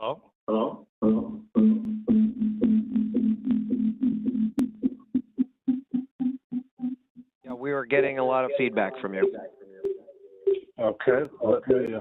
Hello? Hello? Yeah, we were getting a lot of feedback from you. Okay, let me,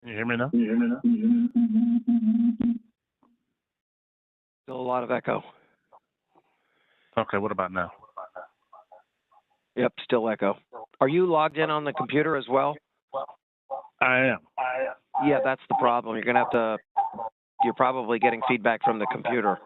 you hear me now? Still a lot of echo. Okay, what about now? Yep, still echo. Are you logged in on the computer as well? I am. Yeah, that's the problem. You're probably getting feedback from the computer.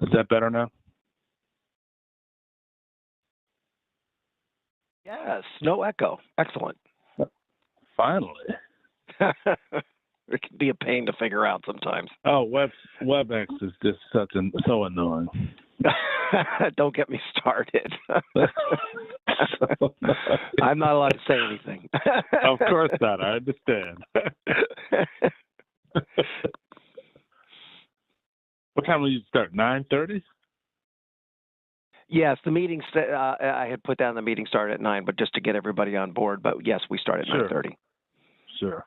Is that better now? Yes, no echo. Excellent. Finally. It can be a pain to figure out sometimes. Oh, WebEx is just so annoying. Don't get me started. I'm not allowed to say anything. Of course not. I understand. What time will you start? 9:30? Yes, the meeting. I had put down the meeting started at 9, but just to get everybody on board. But yes, we start at 9:30. Sure.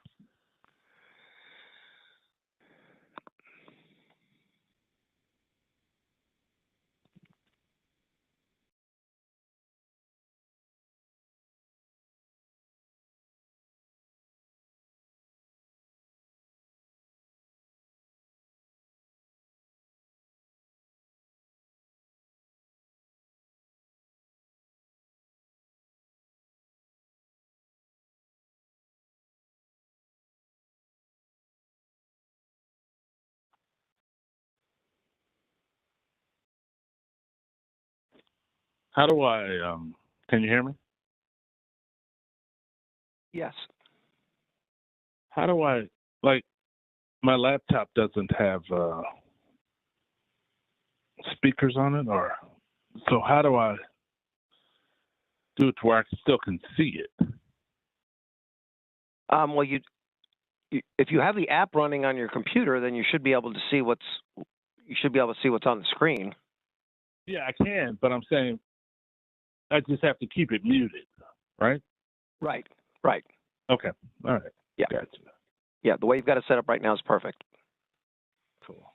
How do I, can you hear me? Yes. How do I, like, my laptop doesn't have speakers on it, so how do I do it to where I still can see it? Well, if you have the app running on your computer, then you should be able to see what's on the screen. Yeah, I can, but I'm saying I just have to keep it muted, right? Right. Okay. All right. Yeah. Gotcha. Yeah, the way you've got it set up right now is perfect. Cool.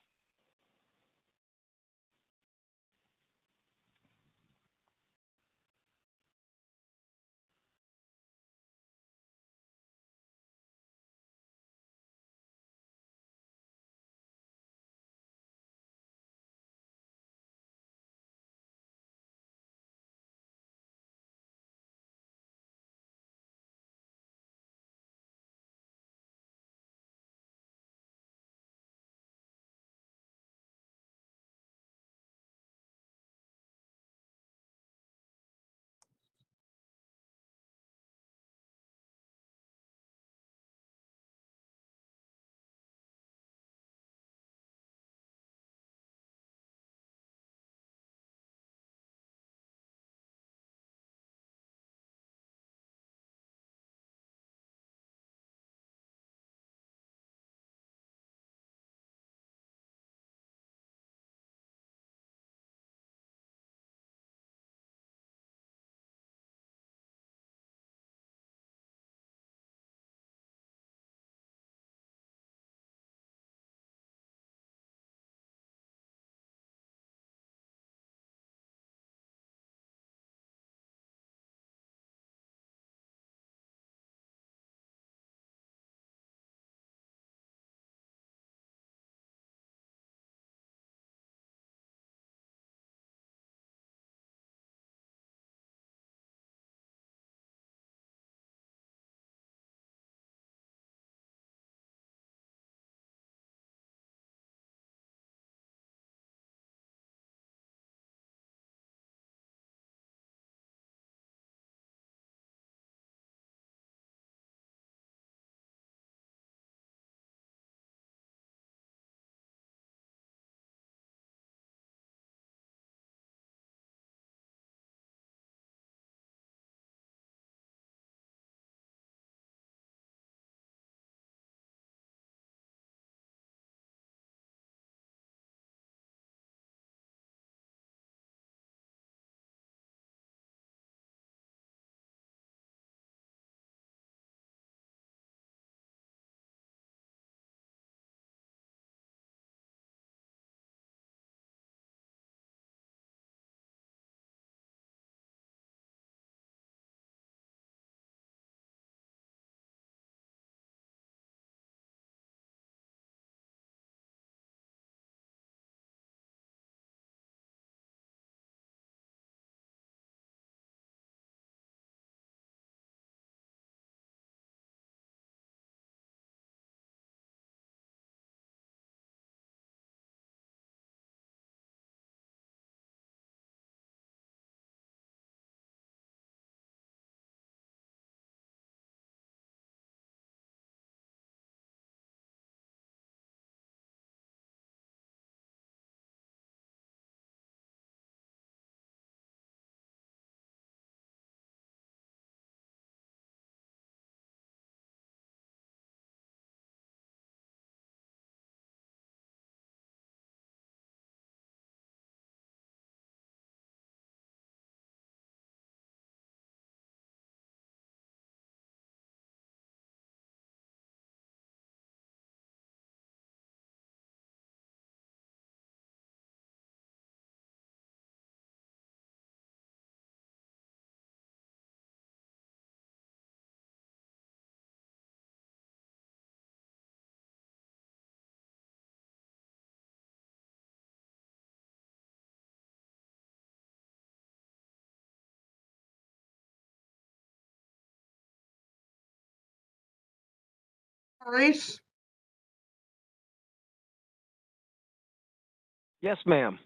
Maurice, Yes, ma'am.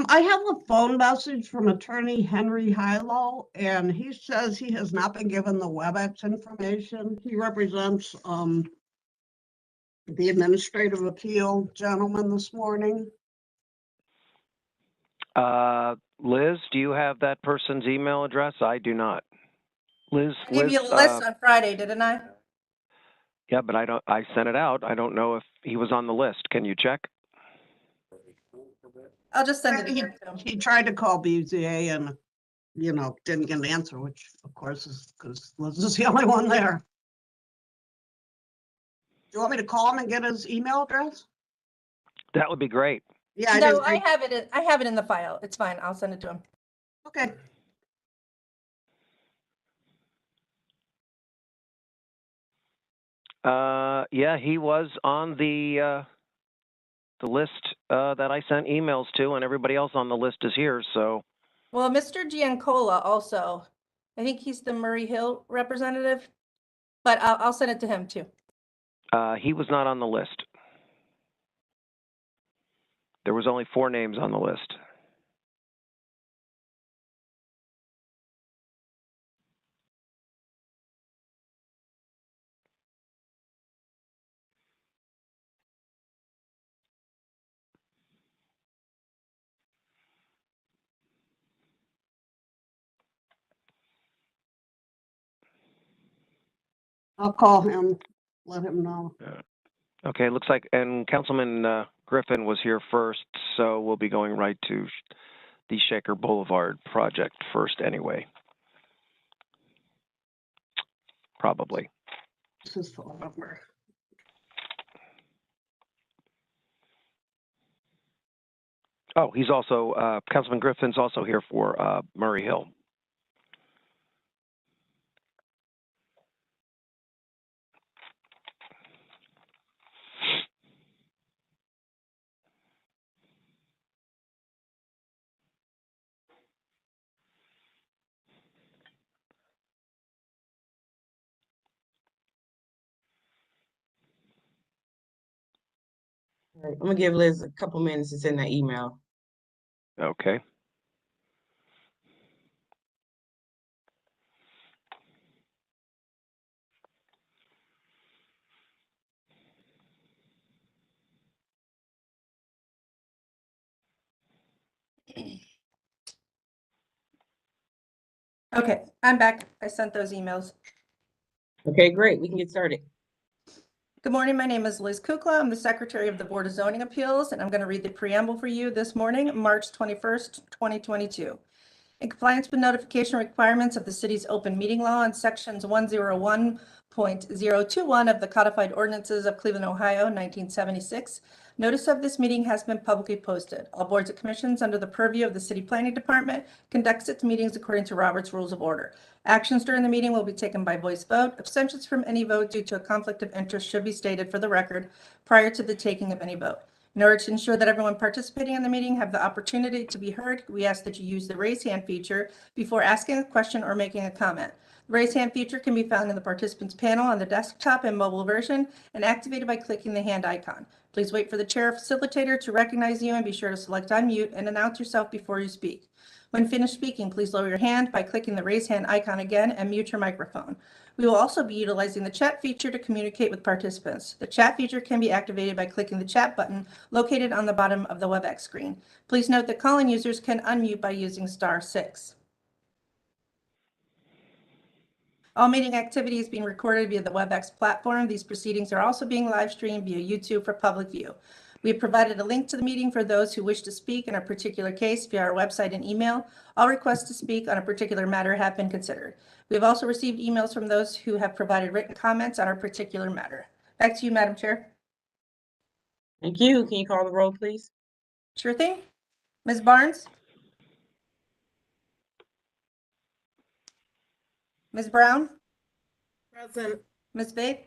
I have a phone message from Attorney Henry Hilo, and he says he has not been given the WebEx information. He represents the administrative appeal gentleman this morning. Liz, do you have that person's email address? I do not. Liz, I gave you a list on Friday, didn't I? Yeah, but I sent it out. I don't know if he was on the list. Can you check? I'll just send it He, again to him. he tried to call BZA and, you know, didn't get an answer, which of course is because Liz is the only one there. Do you want me to call him and get his email address? That would be great. Yeah, I No, didn't. I have it in the file. It's fine. I'll send it to him. Okay. Yeah, he was on the list that I sent emails to, and everybody else on the list is here. So Well, Mr. Giancola also, I think he's the Murray Hill representative, but I'll send it to him too. he was not on the list. There was only 4 names on the list. I'll call him, let him know. Okay, looks like, and Councilman Griffin was here first, so we'll be going right to the Shaker Boulevard project first anyway. Probably. This is phone number. Oh, he's also, Councilman Griffin's also here for Murray Hill. All right, I'm gonna give Liz a couple minutes to send that email. Okay. Okay, I'm back. I sent those emails. Okay, great, we can get started. Good morning. My name is Liz Kukla. I'm the Secretary of the Board of Zoning Appeals, and I'm going to read the preamble for you this morning, March 21st, 2022. In compliance with notification requirements of the city's open meeting law and sections 101.021 of the codified ordinances of Cleveland, Ohio, 1976, notice of this meeting has been publicly posted. All boards and commissions under the purview of the City Planning Department conducts its meetings according to Robert's Rules of Order. Actions during the meeting will be taken by voice vote. Abstentions from any vote due to a conflict of interest should be stated for the record prior to the taking of any vote. In order to ensure that everyone participating in the meeting have the opportunity to be heard, we ask that you use the raise hand feature before asking a question or making a comment. The raise hand feature can be found in the participants panel on the desktop and mobile version and activated by clicking the hand icon. Please wait for the chair or facilitator to recognize you and be sure to select unmute and announce yourself before you speak. When finished speaking, please lower your hand by clicking the raise hand icon again and mute your microphone. We will also be utilizing the chat feature to communicate with participants. The chat feature can be activated by clicking the chat button located on the bottom of the WebEx screen. Please note that call-in users can unmute by using *6. All meeting activity is being recorded via the WebEx platform. These proceedings are also being live streamed via YouTube for public view. We have provided a link to the meeting for those who wish to speak in a particular case via our website and email. All requests to speak on a particular matter have been considered. We have also received emails from those who have provided written comments on our particular matter. Back to you, Madam Chair. Thank you. Can you call the roll, please? Sure thing. Ms. Barnes? Ms. Brown? Present. Ms. Faith?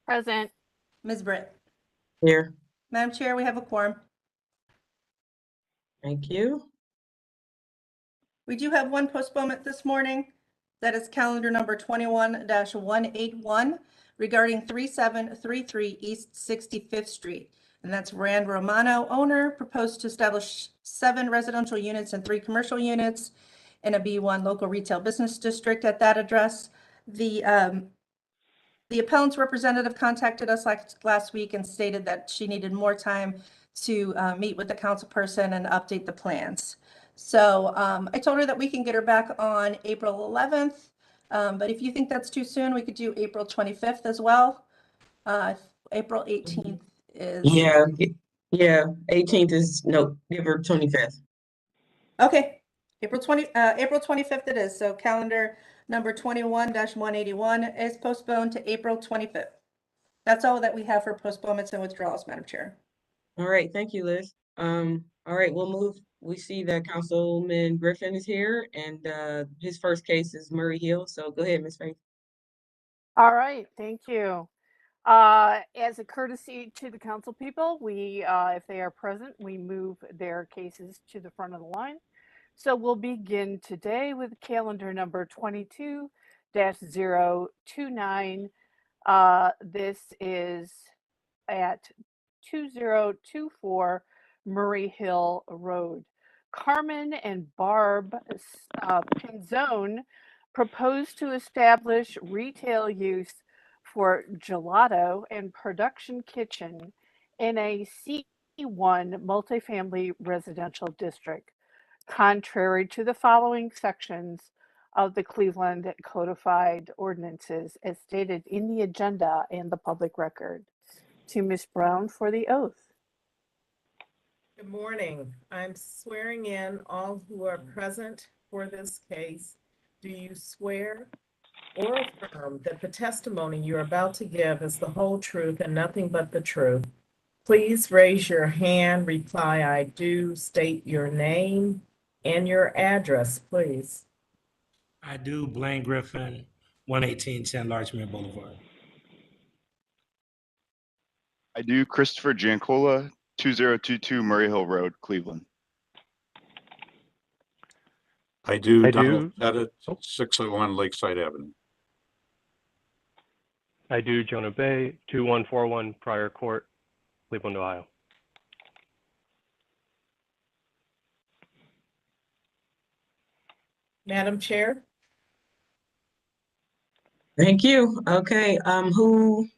Present. Ms. Britt? Here. Madam Chair, we have a quorum. Thank you. We do have one postponement this morning. That is calendar number 21-181 regarding 3733 East 65th Street. And that's Rand Romano, owner, proposed to establish 7 residential units and 3 commercial units in a B1 local retail business district at that address. The appellant's representative contacted us last week and stated that she needed more time to meet with the council person and update the plans. So I told her that we can get her back on April 11th, but if you think that's too soon, we could do April 25th as well. April 18th is. Yeah, yeah, 18th is, no, give her 25th. Okay, April 25th it is. So calendar number 21-181 is postponed to April 25th. That's all that we have for postponements and withdrawals, Madam Chair. All right, thank you, Liz. All right, we'll move. We see that Councilman Griffin is here, and his first case is Murray Hill. So go ahead, Ms. Faith. All right, thank you. As a courtesy to the council people, we, if they are present, we move their cases to the front of the line. So we'll begin today with calendar number 22-029. This is at 2024 Murray Hill Road. Carmen and Barb Pinzone proposed to establish retail use for gelato and production kitchen in a C1 multifamily residential district, contrary to the following sections of the Cleveland Codified Ordinances as stated in the agenda and the public record. To Ms. Brown for the oath. Good morning. I'm swearing in all who are present for this case. Do you swear or affirm that the testimony you're about to give is the whole truth and nothing but the truth? Please raise your hand, reply, I do, state your name and your address, please. I do. Blaine Griffin, 11810 Larchmere Boulevard. I do. Christopher Giancola, 2022 Murray Hill Road, Cleveland. I do. Donald Pettit, 601 Lakeside Avenue. I do. Jonah Bay, 2141 Prior Court, Cleveland, Ohio. Madam Chair? Thank you. Okay, who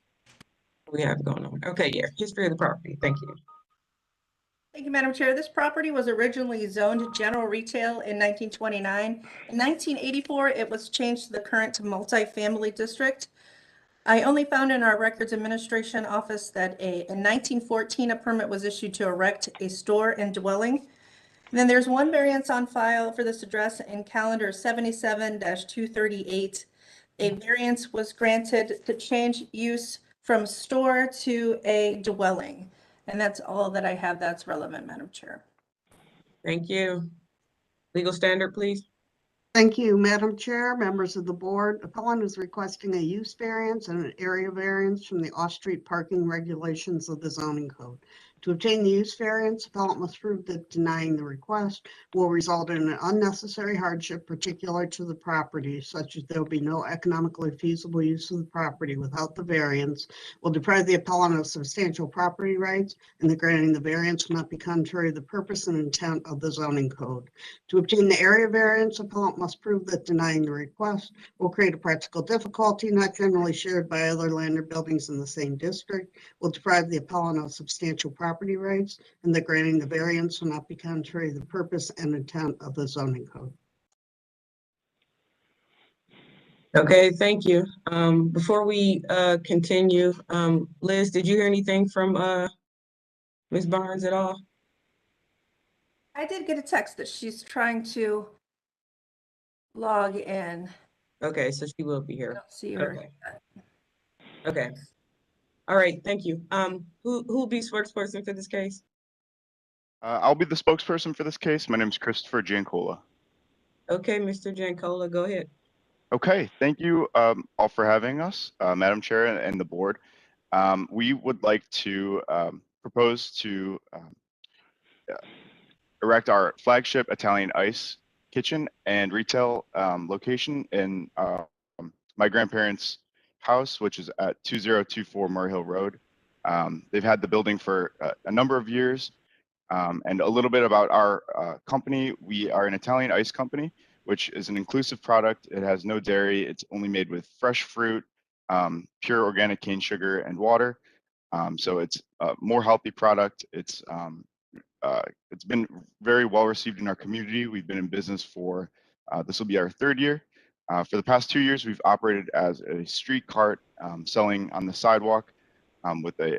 we have going on? Okay, yeah, history of the property. Thank you. Thank you, Madam Chair. This property was originally zoned general retail in 1929. In 1984, it was changed to the current multifamily district. I only found in our records administration office that in 1914, a permit was issued to erect a store and dwelling. And then there's one variance on file for this address in calendar 77-238. A variance was granted to change use from store to a dwelling. And that's all that I have that's relevant, Madam Chair. Thank you. Legal standard, please. Thank you, Madam Chair, members of the board. Appellant is requesting a use variance and an area variance from the off-street parking regulations of the zoning code. To obtain the use variance, appellant must prove that denying the request will result in an unnecessary hardship particular to the property, such as there will be no economically feasible use of the property without the variance, will deprive the appellant of substantial property rights, and the granting the variance will not be contrary to the purpose and intent of the zoning code. To obtain the area variance, appellant must prove that denying the request will create a practical difficulty not generally shared by other land or buildings in the same district, will deprive the appellant of substantial property rights, and that granting the variance will not be contrary to the purpose and intent of the zoning code. Okay, thank you. Before we continue, Liz, did you hear anything from Ms. Barnes at all? I did get a text that she's trying to log in. Okay, so she will be I here. don't see her. Okay. Okay. All right, thank you. Who will be spokesperson for this case? I'll be the spokesperson for this case. My name is Christopher Giancola. Okay, Mr. Giancola, go ahead. Okay, thank you all for having us, Madam Chair and the board. We would like to propose to erect our flagship Italian ice kitchen and retail location in my grandparents' house, which is at 2024 Murray Hill Road. They've had the building for a number of years. And a little bit about our company. We are an Italian ice company, which is an inclusive product. It has no dairy. It's only made with fresh fruit, pure organic cane sugar, and water. So it's a more healthy product. It's been very well received in our community. We've been in business for, this will be our third year. For the past 2 years, we've operated as a street cart selling on the sidewalk. with a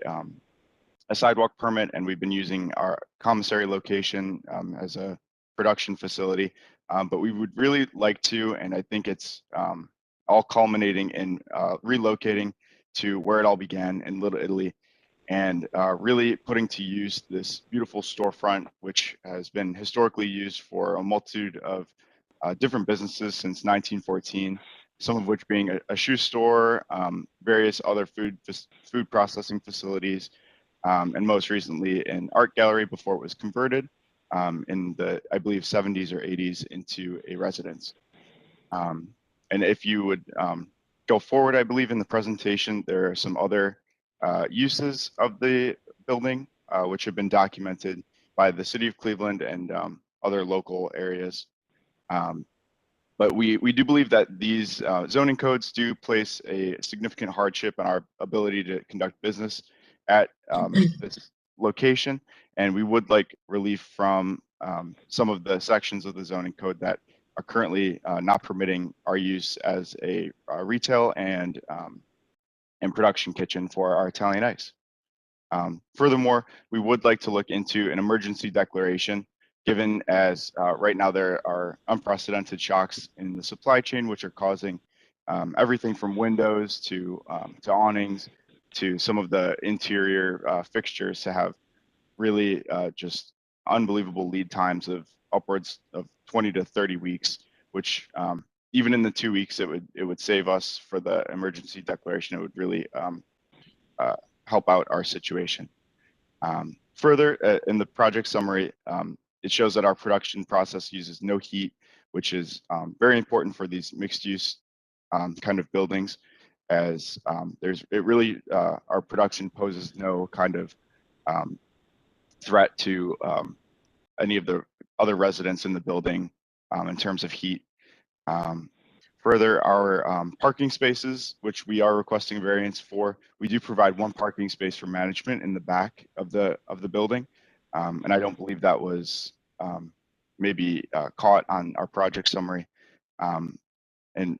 sidewalk permit, and we've been using our commissary location as a production facility. But we would really like to, and I think it's all culminating in relocating to where it all began in Little Italy, and really putting to use this beautiful storefront, which has been historically used for a multitude of different businesses since 1914, some of which being a shoe store, various other food processing facilities, and most recently an art gallery before it was converted in the, I believe, 70s or 80s into a residence. And if you would go forward, I believe in the presentation, there are some other uses of the building, which have been documented by the city of Cleveland and other local areas. But we do believe that these zoning codes do place a significant hardship on our ability to conduct business at this location. And we would like relief from some of the sections of the zoning code that are currently not permitting our use as a retail and production kitchen for our Italian ice. Furthermore, we would like to look into an emergency declaration, given as right now there are unprecedented shocks in the supply chain, which are causing everything from windows to awnings to some of the interior fixtures to have really just unbelievable lead times of upwards of 20 to 30 weeks, which even in the 2 weeks it would save us for the emergency declaration. It would really help out our situation. Further, in the project summary, it shows that our production process uses no heat, which is very important for these mixed use kind of buildings, as our production poses no kind of threat to any of the other residents in the building in terms of heat. Further, our parking spaces, which we are requesting variance for, we do provide one parking space for management in the back of the building, and I don't believe that was maybe caught on our project summary. And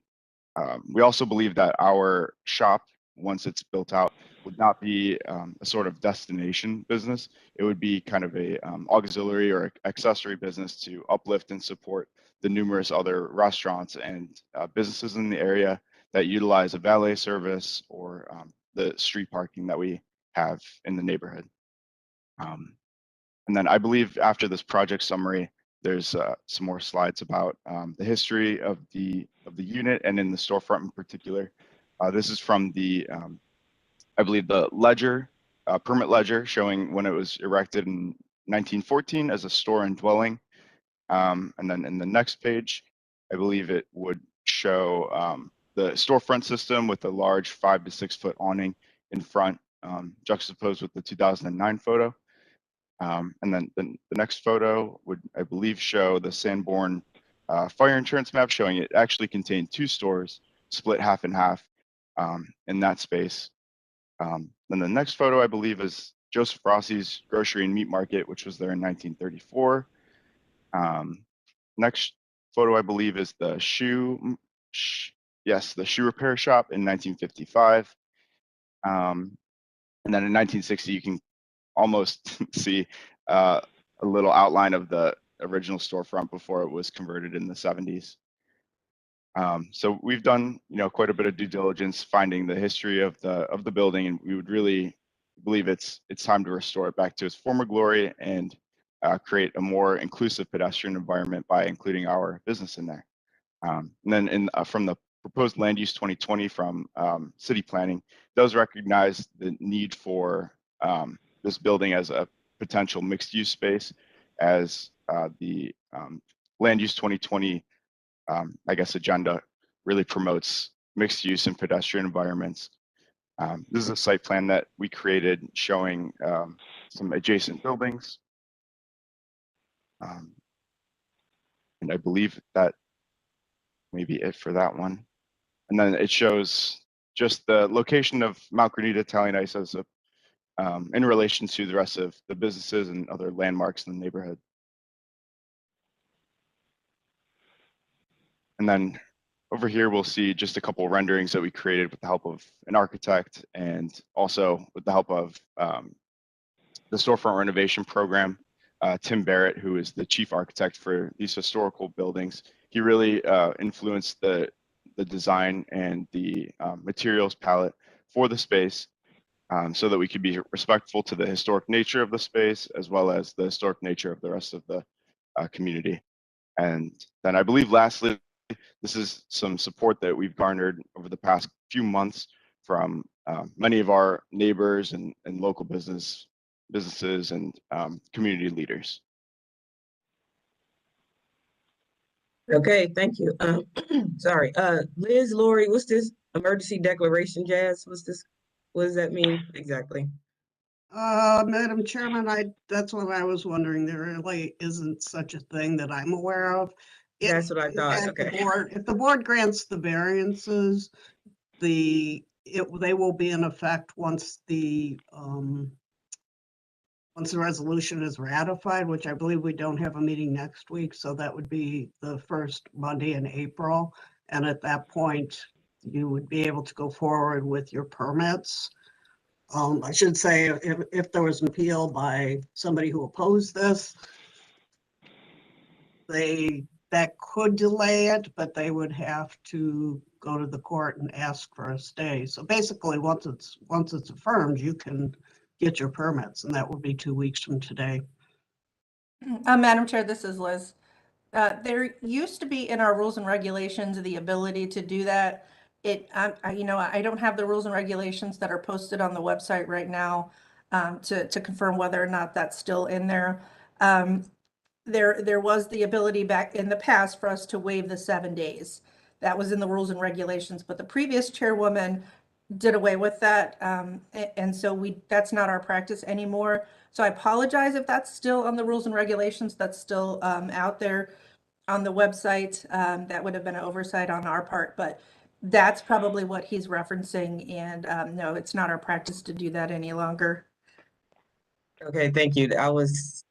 we also believe that our shop, once it's built out, would not be a sort of destination business. It would be kind of a auxiliary or accessory business to uplift and support the numerous other restaurants and businesses in the area that utilize a valet service or the street parking that we have in the neighborhood. And then I believe after this project summary, there's some more slides about the history of the unit and in the storefront in particular. This is from the, I believe, the ledger, permit ledger, showing when it was erected in 1914 as a store and dwelling. And then in the next page, I believe it would show the storefront system with a large 5 to 6 foot awning in front, juxtaposed with the 2009 photo. And then the next photo would, I believe, show the Sanborn fire insurance map, showing it actually contained 2 stores split half and half in that space. Then the next photo, I believe, is Joseph Rossi's grocery and meat market, which was there in 1934. Next photo, I believe, is the shoe repair shop in 1955. And then in 1960, you can almost see a little outline of the original storefront before it was converted in the 70s. So we've done, quite a bit of due diligence finding the history of the building, and we would really believe it's time to restore it back to its former glory and create a more inclusive pedestrian environment by including our business in there. And then from the proposed land use 2020 from city planning, does recognize the need for this building as a potential mixed use space, as the land use 2020 agenda really promotes mixed use and pedestrian environments. This is a site plan that we created showing some adjacent buildings. And I believe that may be it for that one. And then it shows just the location of Mount Granita Italian Ice as in relation to the rest of the businesses and other landmarks in the neighborhood. And then over here, we'll see just a couple renderings that we created with the help of an architect and also with the help of the storefront renovation program. Tim Barrett, who is the chief architect for these historical buildings, he really influenced the design and the materials palette for the space so that we could be respectful to the historic nature of the space as well as the historic nature of the rest of the community. And then I believe lastly, this is some support that we've garnered over the past few months from many of our neighbors and local businesses and community leaders. Okay, thank you. Sorry, Liz, Lori, what's this emergency declaration, Jazz? What does that mean exactly? Madam Chairman, that's what I was wondering. There really isn't such a thing that I'm aware of. That's what I thought, okay. If the board grants the variances, they will be in effect once the resolution is ratified, which I believe we don't have a meeting next week, so that would be the first Monday in April. And at that point, you would be able to go forward with your permits. I should say, if there was an appeal by somebody who opposed this, that could delay it, but they would have to go to the court and ask for a stay. So basically, once it's affirmed, you can get your permits, and that will be 2 weeks from today. Madam Chair, this is Liz. There used to be in our rules and regulations the ability to do that. I don't have the rules and regulations that are posted on the website right now to confirm whether or not that's still in there. There was the ability back in the past for us to waive the 7 days. That was in the rules and regulations, but the previous chairwoman did away with that. And so that's not our practice anymore. So I apologize if that's still on the rules and regulations, that's still out there on the website. That would have been an oversight on our part, but that's probably what he's referencing. And no, it's not our practice to do that any longer. Okay, thank you. I was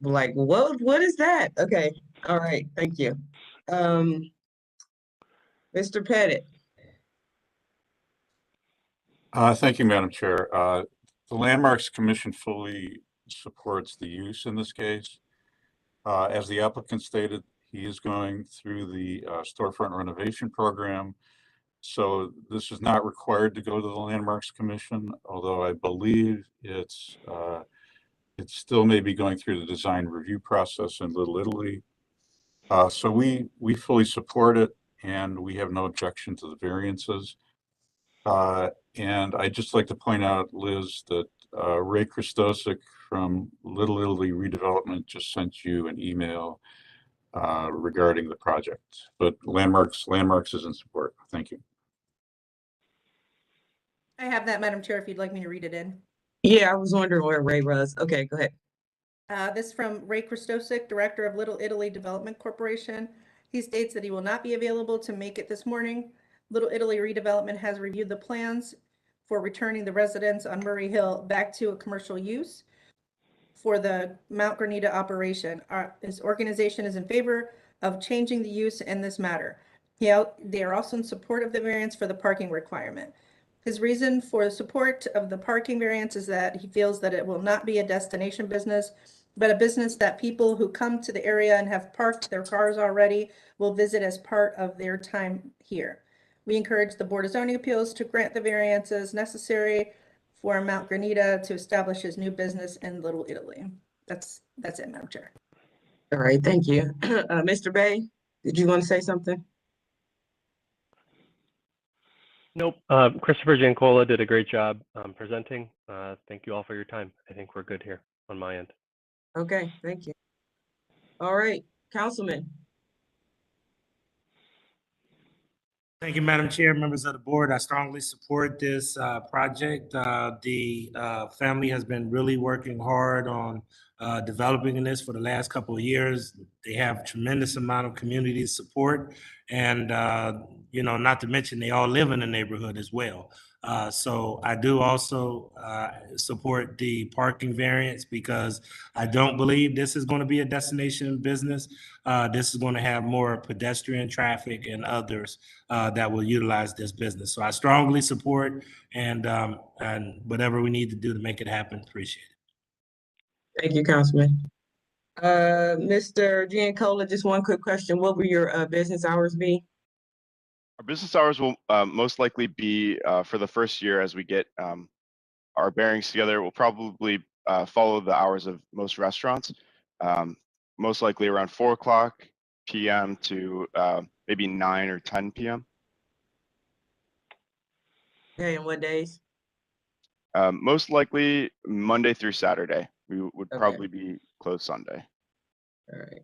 like, what is that? Okay, all right, thank you. Mr. Pettit. Thank you, Madam Chair. The Landmarks Commission fully supports the use in this case. As the applicant stated, he is going through the storefront renovation program. So this is not required to go to the Landmarks Commission, although I believe it still may be going through the design review process in Little Italy. So we fully support it, and we have no objection to the variances. And I'd just like to point out, Liz, that Ray Christosic from Little Italy Redevelopment just sent you an email regarding the project. But Landmarks is in support. Thank you. I have that, Madam Chair, if you'd like me to read it in. Yeah, I was wondering where Ray was. Okay, go ahead. This from Ray Christosic, Director of Little Italy Development Corporation. He states that he will not be available to make it this morning. Little Italy Redevelopment has reviewed the plans for returning the residents on Murray Hill back to a commercial use for the Mount Granita operation. His organization is in favor of changing the use in this matter. They are also in support of the variance for the parking requirement. His reason for the support of the parking variance is that he feels that it will not be a destination business, but a business that people who come to the area and have parked their cars already will visit as part of their time here. We encourage the Board of Zoning Appeals to grant the variances necessary for Mount Granita to establish his new business in Little Italy. That's it, Madam Chair. All right, thank you. Mr. Bay, did you want to say something? Nope. Christopher Giancola did a great job presenting. Thank you all for your time. I think we're good here on my end. Okay, thank you. All right, Councilman. Thank you, Madam Chair, members of the board. I strongly support this project. The family has been really working hard on developing this for the last couple of years. They have tremendous amount of community support, and not to mention they all live in the neighborhood as well. So I do also support the parking variance because I don't believe this is going to be a destination business. This is going to have more pedestrian traffic and others that will utilize this business. So I strongly support and whatever we need to do to make it happen, appreciate it. Thank you, Councilman. Mr. Giancola, just one quick question. What will your business hours be? Our business hours will most likely be for the first year as we get our bearings together. We'll probably follow the hours of most restaurants, most likely around 4 o'clock p.m. to maybe 9 or 10 p.m. Okay, and what days? Most likely Monday through Saturday. We would Okay. probably be closed Sunday. All right.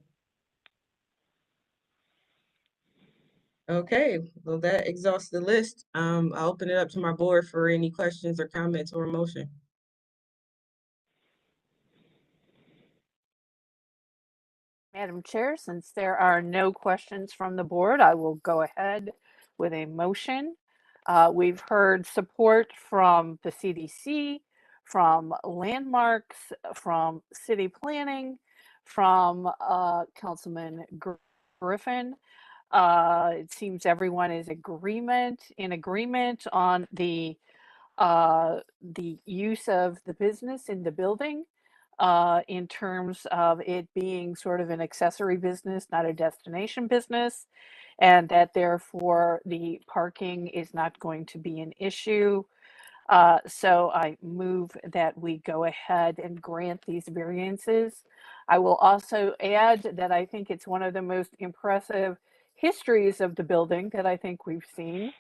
Okay, well, that exhausts the list. I'll open it up to my board for any questions or comments or motion. Madam Chair, since there are no questions from the board, I will go ahead with a motion. We've heard support from the CDC, from Landmarks, from City Planning, from Councilman Griffin. It seems everyone is in agreement on the use of the business in the building in terms of it being sort of an accessory business, not a destination business, and that therefore the parking is not going to be an issue. So I move that we go ahead and grant these variances. I will also add that I think it's one of the most impressive histories of the building that I think we've seen.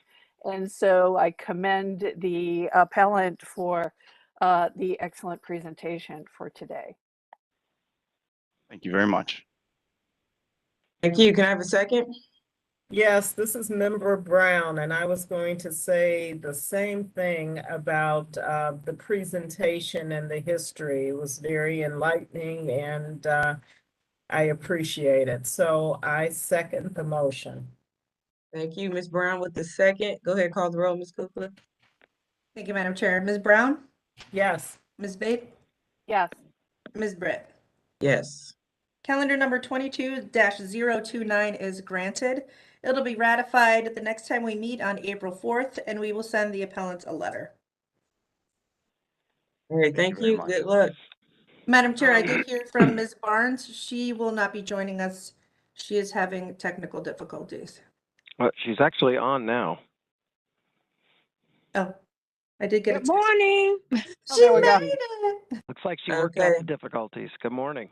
And so I commend the appellant for the excellent presentation for today. Thank you very much. Thank you. Can I have a second? Yes, this is Member Brown, and I was going to say the same thing about the presentation and the history. It was very enlightening, and I appreciate it. So I second the motion. Thank you, Ms. Brown with the second. Go ahead, call the roll, Ms. Kukla. Thank you, Madam Chair. Ms. Brown? Yes. Ms. Bates? Yes. Ms. Britt? Yes. Calendar number 22-029 is granted. It'll be ratified the next time we meet on April 4th, and we will send the appellants a letter. All right, thank you. very Good much. luck. Madam Chair, I did hear from Ms. Barnes. She will not be joining us. She is having technical difficulties. She's actually on now. Oh, I did get a Good text. morning. She there we go. made it. Looks like she worked out Okay. the difficulties. Good morning.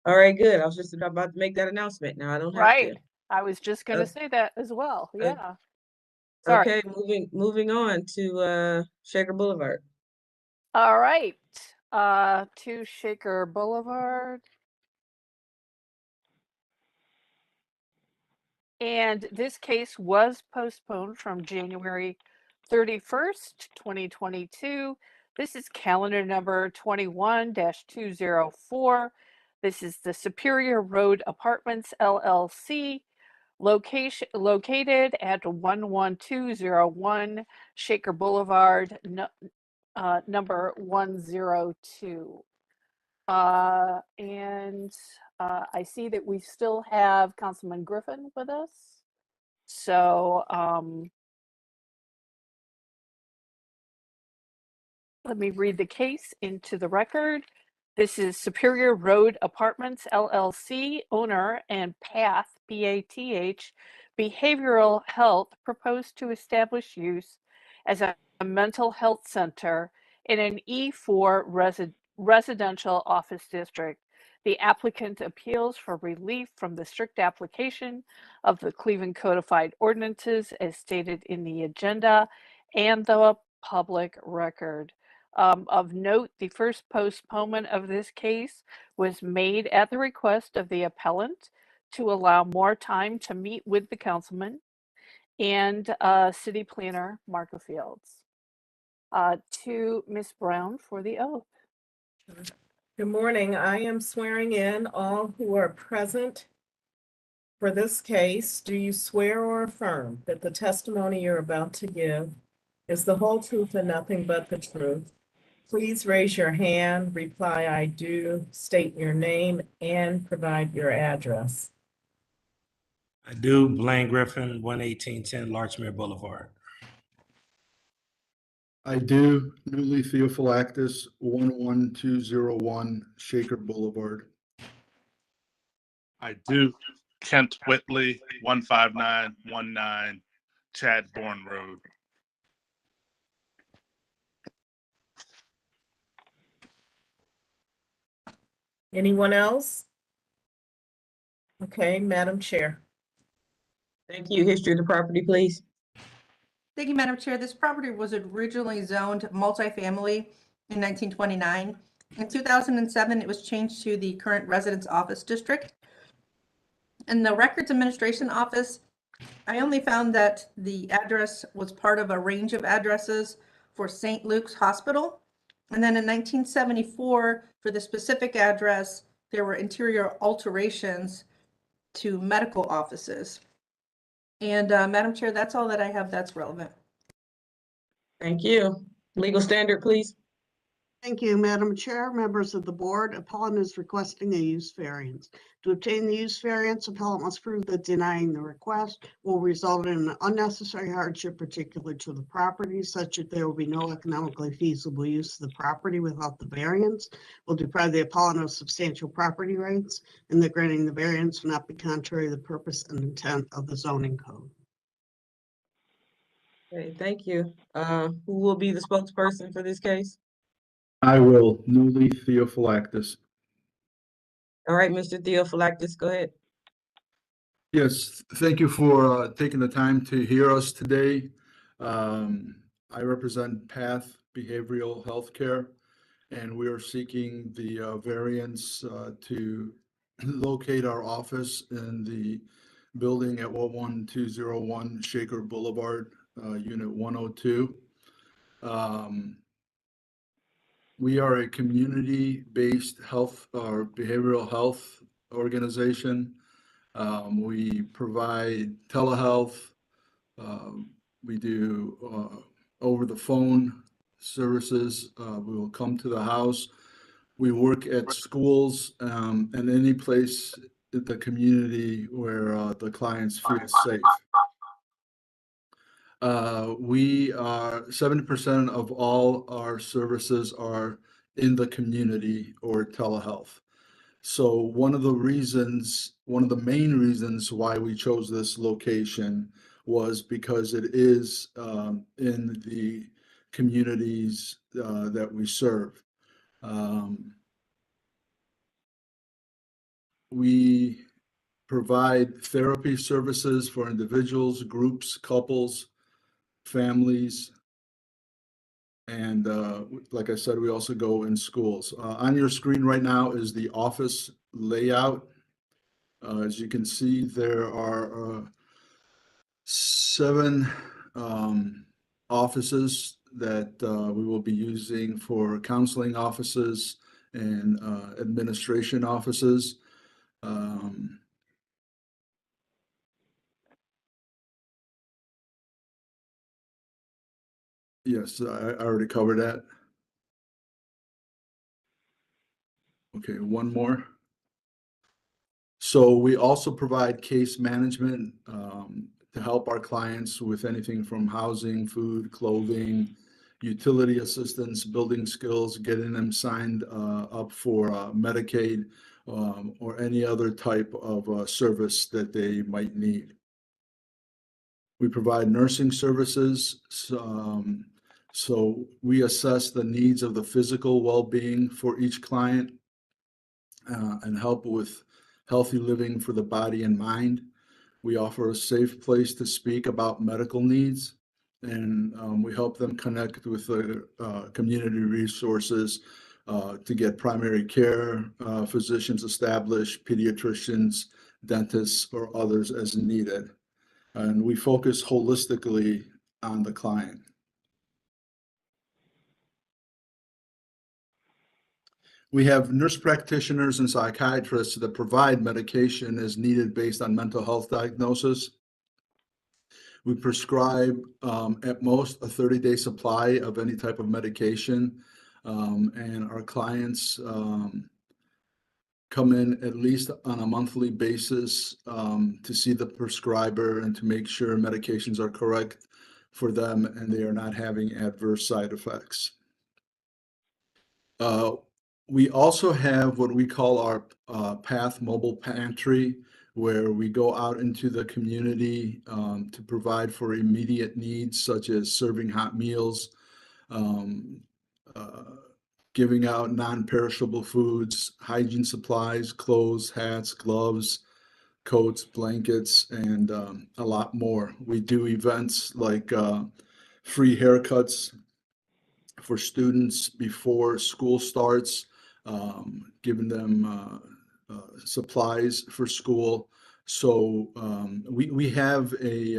All right, good. I was just about to make that announcement. Now I don't have Right. to. I was just going to Okay. say that as well. Yeah. Sorry. Okay, moving on to Shaker Boulevard. All right. To Shaker Boulevard. And this case was postponed from January 31st, 2022. This is calendar number 21-204. This is the Superior Road Apartments LLC, located at 11201 Shaker Boulevard, number 102. I see that we still have Councilman Griffin with us. So let me read the case into the record. This is Superior Road Apartments LLC, owner and PATH, PATH, Behavioral Health, proposed to establish use as a mental health center in an E4 residential office district. The applicant appeals for relief from the strict application of the Cleveland Codified Ordinances as stated in the agenda and the public record. Of note, the first postponement of this case was made at the request of the appellant to allow more time to meet with the councilman and city planner Marco Fields. To Ms. Brown for the oath. Good morning. I am swearing in all who are present for this case. Do you swear or affirm that the testimony you're about to give is the whole truth and nothing but the truth? Please raise your hand, reply I do, state your name, and provide your address. I do. Blaine Griffin, 11810 Larchmere Boulevard. I do. Newly Theophylactus, 11201 Shaker Boulevard. I do. Kent Whitley, 15919 Chadbourne Road. Anyone else? Okay, Madam Chair. Thank you. History of the property, please. Thank you, Madam Chair. This property was originally zoned multifamily in 1929. In 2007, it was changed to the current residence office district. In the Records Administration Office, I only found that the address was part of a range of addresses for St. Luke's Hospital. And then in 1974, for the specific address, there were interior alterations to medical offices. And Madam Chair, that's all that I have that's relevant. Thank you. Legal standard, please. Thank you, Madam Chair, members of the board. Appellant is requesting a use variance. To obtain the use variance, appellant must prove that denying the request will result in an unnecessary hardship particular to the property, such that there will be no economically feasible use of the property without the variance, will deprive the appellant of substantial property rights, and that granting the variance will not be contrary to the purpose and intent of the zoning code. Okay, thank you. Who will be the spokesperson for this case? I will. Newly Theophylactus. All right, Mr. Theophylactus, go ahead. Yes, thank you for taking the time to hear us today. I represent Path Behavioral Healthcare, and we are seeking the variance to locate our office in the building at 11201 Shaker Boulevard, Unit 102. We are a community-based health or behavioral health organization. We provide telehealth. We do over the phone services. We will come to the house. We work at schools and any place in the community where the clients feel safe. We are 70% of all our services are in the community or telehealth. So one of the main reasons why we chose this location was because it is in the communities that we serve. We provide therapy services for individuals, groups, couples, families, and like I said, we also go in schools. On your screen right now is the office layout. As you can see, there are 7 offices that we will be using for counseling offices and administration offices. Yes, I already covered that. Okay, one more. So we also provide case management to help our clients with anything from housing, food, clothing, utility assistance, building skills, getting them signed up for Medicaid or any other type of service that they might need. We provide nursing services. So we assess the needs of the physical well-being for each client and help with healthy living for the body and mind. We offer a safe place to speak about medical needs, and we help them connect with the community resources to get primary care, physicians established, pediatricians, dentists, or others as needed. And we focus holistically on the client. We have nurse practitioners and psychiatrists that provide medication as needed based on mental health diagnosis. We prescribe at most a 30-day supply of any type of medication, and our clients come in at least on a monthly basis to see the prescriber and to make sure medications are correct for them and they are not having adverse side effects. We also have what we call our PATH mobile pantry, where we go out into the community to provide for immediate needs such as serving hot meals, giving out non-perishable foods, hygiene supplies, clothes, hats, gloves, coats, blankets, and a lot more. We do events like free haircuts for students before school starts, giving them supplies for school. So we have a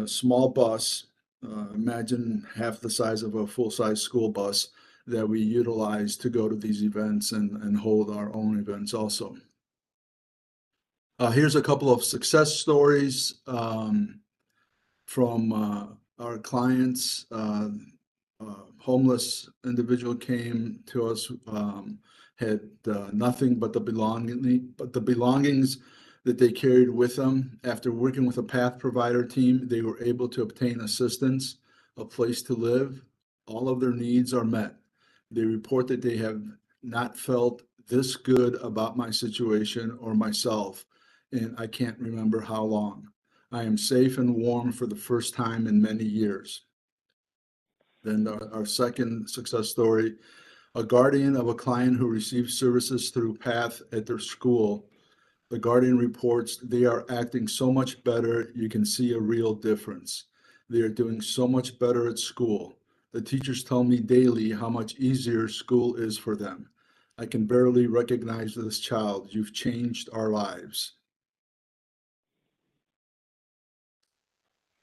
small bus, imagine half the size of a full-size school bus, that we utilize to go to these events and hold our own events also. Here's a couple of success stories from our clients. Homeless individual came to us, had nothing but the belongings that they carried with them. After working with a PATH provider team, they were able to obtain assistance, a place to live. All of their needs are met. They report that they have not felt this good about my situation or myself, and I can't remember how long. I am safe and warm for the first time in many years. Then our second success story, a guardian of a client who received services through PATH at their school. The guardian reports they are acting so much better, you can see a real difference. They are doing so much better at school. The teachers tell me daily how much easier school is for them. I can barely recognize this child. You've changed our lives.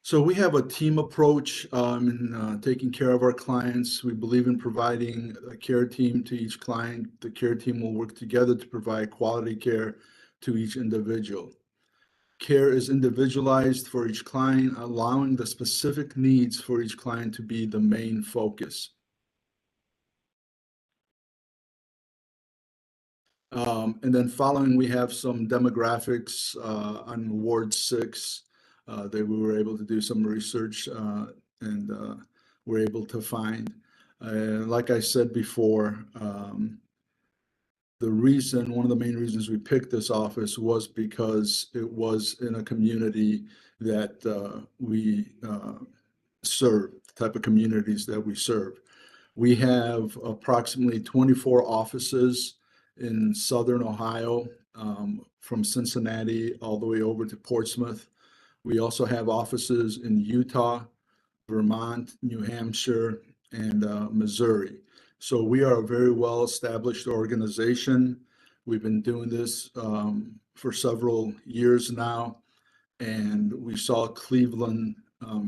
So we have a team approach in taking care of our clients. We believe in providing a care team to each client. The care team will work together to provide quality care to each individual. Care is individualized for each client, allowing the specific needs for each client to be the main focus. And then following, we have some demographics on Ward 6 that we were able to do some research and were able to find. Like I said before, one of the main reasons we picked this office was because it was in a community that we serve, the type of communities that we serve. We have approximately 24 offices in Southern Ohio, from Cincinnati all the way over to Portsmouth. We also have offices in Utah, Vermont, New Hampshire, and Missouri. So we are a very well-established organization. We've been doing this for several years now, and we saw Cleveland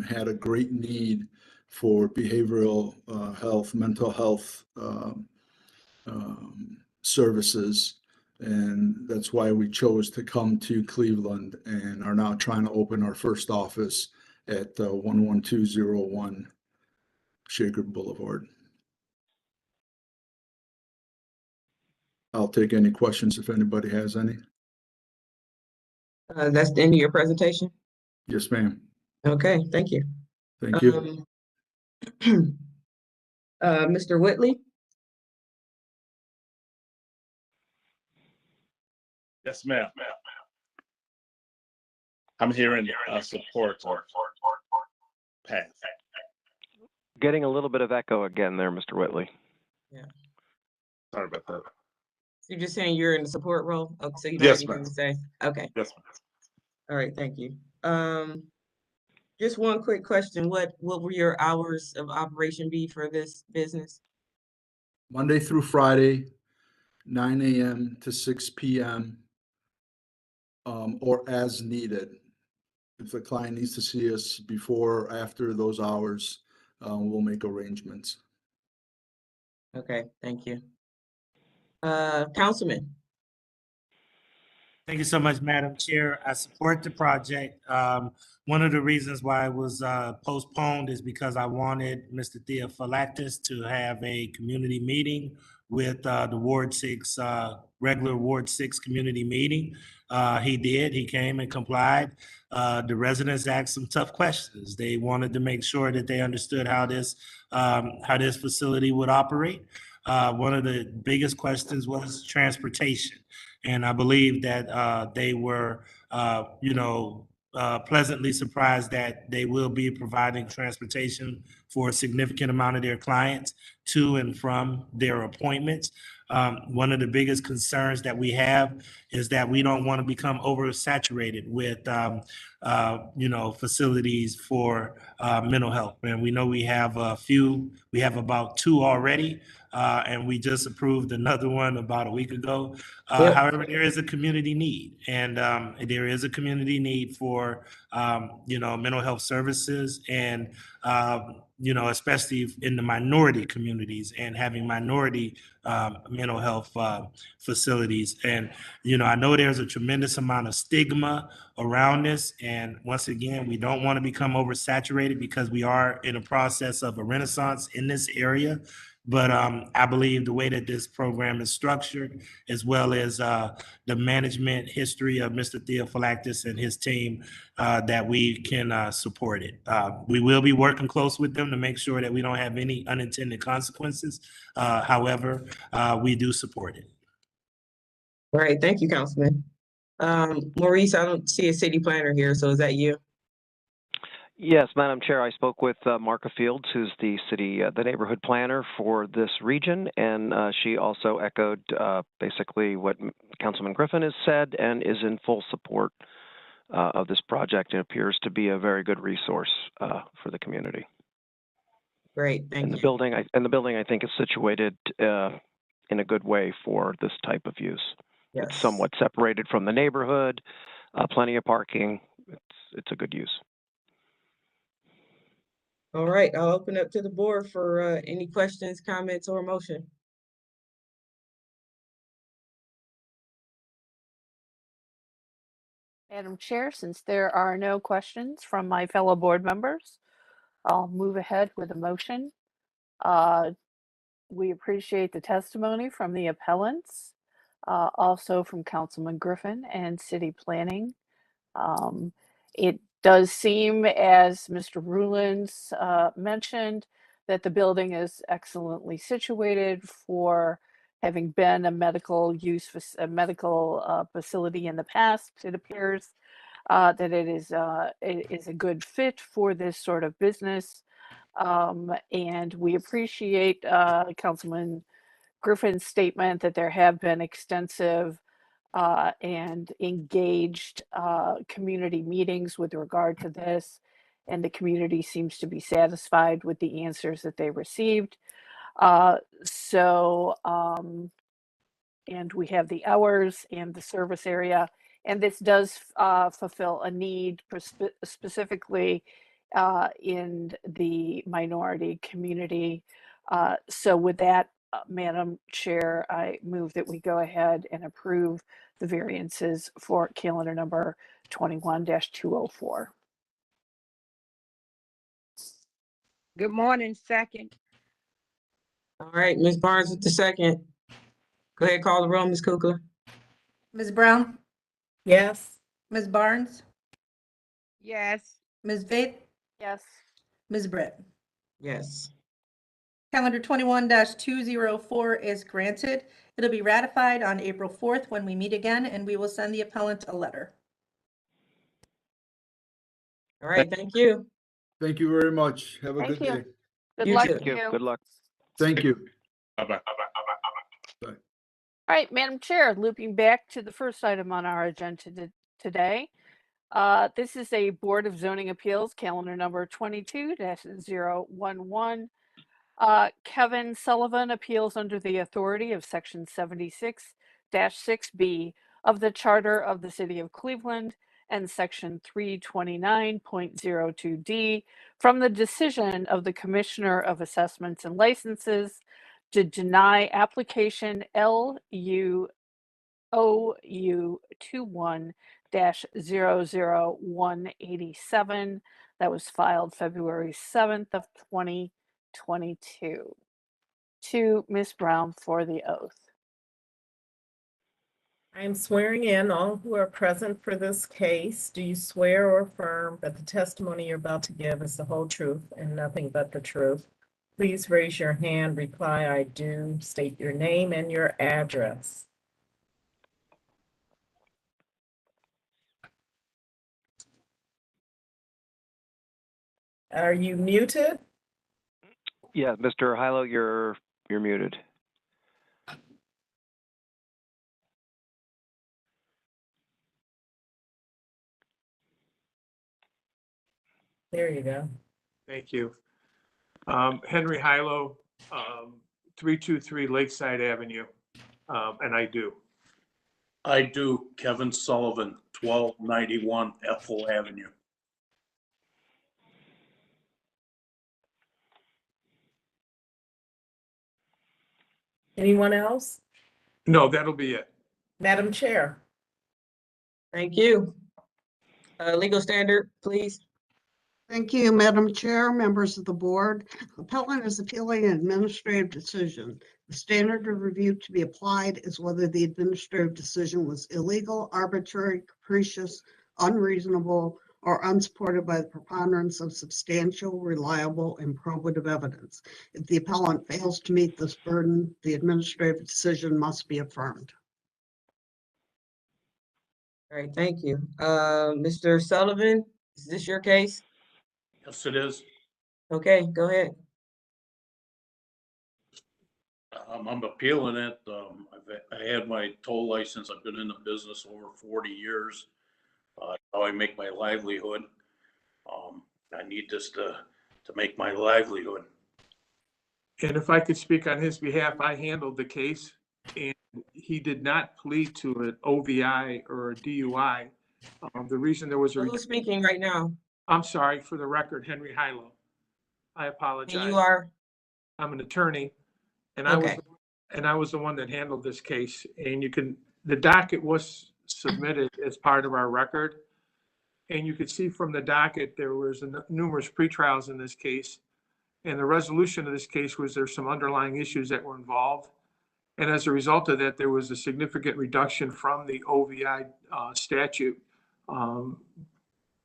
had a great need for behavioral health, mental health services, and that's why we chose to come to Cleveland and are now trying to open our first office at 11201 Shaker Boulevard. I'll take any questions if anybody has any. That's the end of your presentation? Yes, ma'am. Okay, thank you. Thank you. Mr. Whitley? Yes, ma'am. I'm here in support of PATH. Getting a little bit of echo again there, Mr. Whitley. Yeah. Sorry about that. So you're just saying you're in the support role? Oh, so you don't Yes, have anything ma'am. to say? Okay. Yes, ma'am. All right, thank you. Just one quick question. What will your hours of operation be for this business? Monday through Friday, 9 a.m. to 6 p.m. Or as needed. If the client needs to see us before or after those hours, we'll make arrangements. Okay, thank you. Councilman. Thank you so much, Madam Chair. I support the project. One of the reasons why it was postponed is because I wanted Mr. Theophylactis to have a community meeting with the Ward 6, regular Ward 6 community meeting. He did. He came and complied. The residents asked some tough questions. They wanted to make sure that they understood how this facility would operate. One of the biggest questions was transportation. And I believe that they were, pleasantly surprised that they will be providing transportation for a significant amount of their clients to and from their appointments. One of the biggest concerns that we have is that we don't want to become oversaturated with, facilities for mental health. And we know we have we have about 2 already, and we just approved another one about a week ago. Yep. However, there is a community need, and there is a community need for, mental health services, and, especially in the minority communities and having minority mental health facilities. And, I know there's a tremendous amount of stigma around this. And once again, we don't want to become oversaturated because we are in a process of a renaissance in this area. But I believe the way that this program is structured, as well as the management history of Mr. Theophylactis and his team, that we can support it. We will be working close with them to make sure that we don't have any unintended consequences. However, we do support it. All right, thank you, Councilman. Maurice, I don't see a city planner here, so is that you? Yes, Madam Chair, I spoke with Marka Fields, who's the neighborhood planner for this region, and she also echoed basically what Councilman Griffin has said and is in full support of this project. It appears to be a very good resource for the community. Great, thank you. The building, I think, is situated in a good way for this type of use. Yes. It's somewhat separated from the neighborhood, plenty of parking. It's a good use. All right, I'll open up to the board for any questions, comments, or motion. Madam Chair, since there are no questions from my fellow board members, I'll move ahead with a motion. We appreciate the testimony from the appellants, also from Councilman Griffin and City Planning. It does seem, as Mr. Rulins mentioned, that the building is excellently situated for having been a medical facility in the past. It appears that it is a good fit for this sort of business. And we appreciate Councilman Griffin's statement that there have been extensive and engaged community meetings with regard to this, and the community seems to be satisfied with the answers that they received. And we have the hours and the service area, and this does fulfill a need specifically in the minority community. So with that, Madam Chair, I move that we go ahead and approve the variances for calendar number 21-204. Good morning, second. All right, Ms. Barnes with the second. Go ahead, call the roll, Ms. Kukla. Ms. Brown? Yes. Ms. Barnes? Yes. Ms. Vaith? Yes. Ms. Britt? Yes. Calendar 21-204 is granted. It'll be ratified on April 4th when we meet again, and we will send the appellant a letter. All right, thank you. Thank you very much. Have a Thank good you. day. Good You luck too. to you. Good luck. Thank you. Bye-bye. All right, Madam Chair, looping back to the first item on our agenda today. This is a Board of Zoning Appeals, calendar number 22-011. Kevin Sullivan appeals under the authority of Section 76-6B of the Charter of the City of Cleveland and Section 329.02D from the decision of the Commissioner of Assessments and Licenses to deny application LUOU21-00187 that was filed February 7th of 2022. To Ms. Brown for the oath. I am swearing in all who are present for this case. Do you swear or affirm that the testimony you're about to give is the whole truth and nothing but the truth? Please raise your hand, reply, I do, state your name and your address. Are you muted? Yeah, Mr. Hilo, you're muted. There you go. Thank you. Henry Hilo, 323 Lakeside Avenue, and I do. I do. Kevin Sullivan, 1291 Ethel Avenue. Anyone else? No, that'll be it. Madam Chair. Thank you. Legal standard, please. Thank you, Madam Chair, members of the board. Appellant is appealing an administrative decision. The standard of review to be applied is whether the administrative decision was illegal, arbitrary, capricious, unreasonable, or unsupported by the preponderance of substantial, reliable, and probative evidence. If the appellant fails to meet this burden, the administrative decision must be affirmed. All right, thank you. Mr. Sullivan, is this your case? Yes, it is. Okay, go ahead. I'm appealing it. I had my toll license. I've been in the business over 40 years. How I make my livelihood. I need this to make my livelihood. And if I could speak on his behalf, I handled the case and he did not plead to an OVI or a DUI. The reason there was a... Who's speaking right now? I'm sorry, for the record, Henry Hilo. I apologize. And you are? I'm an attorney and Okay. I was the one that handled this case. And the docket was submitted as part of our record. And you could see from the docket, there was numerous pretrials in this case. And the resolution of this case was there's some underlying issues that were involved. And as a result of that, there was a significant reduction from the OVI statute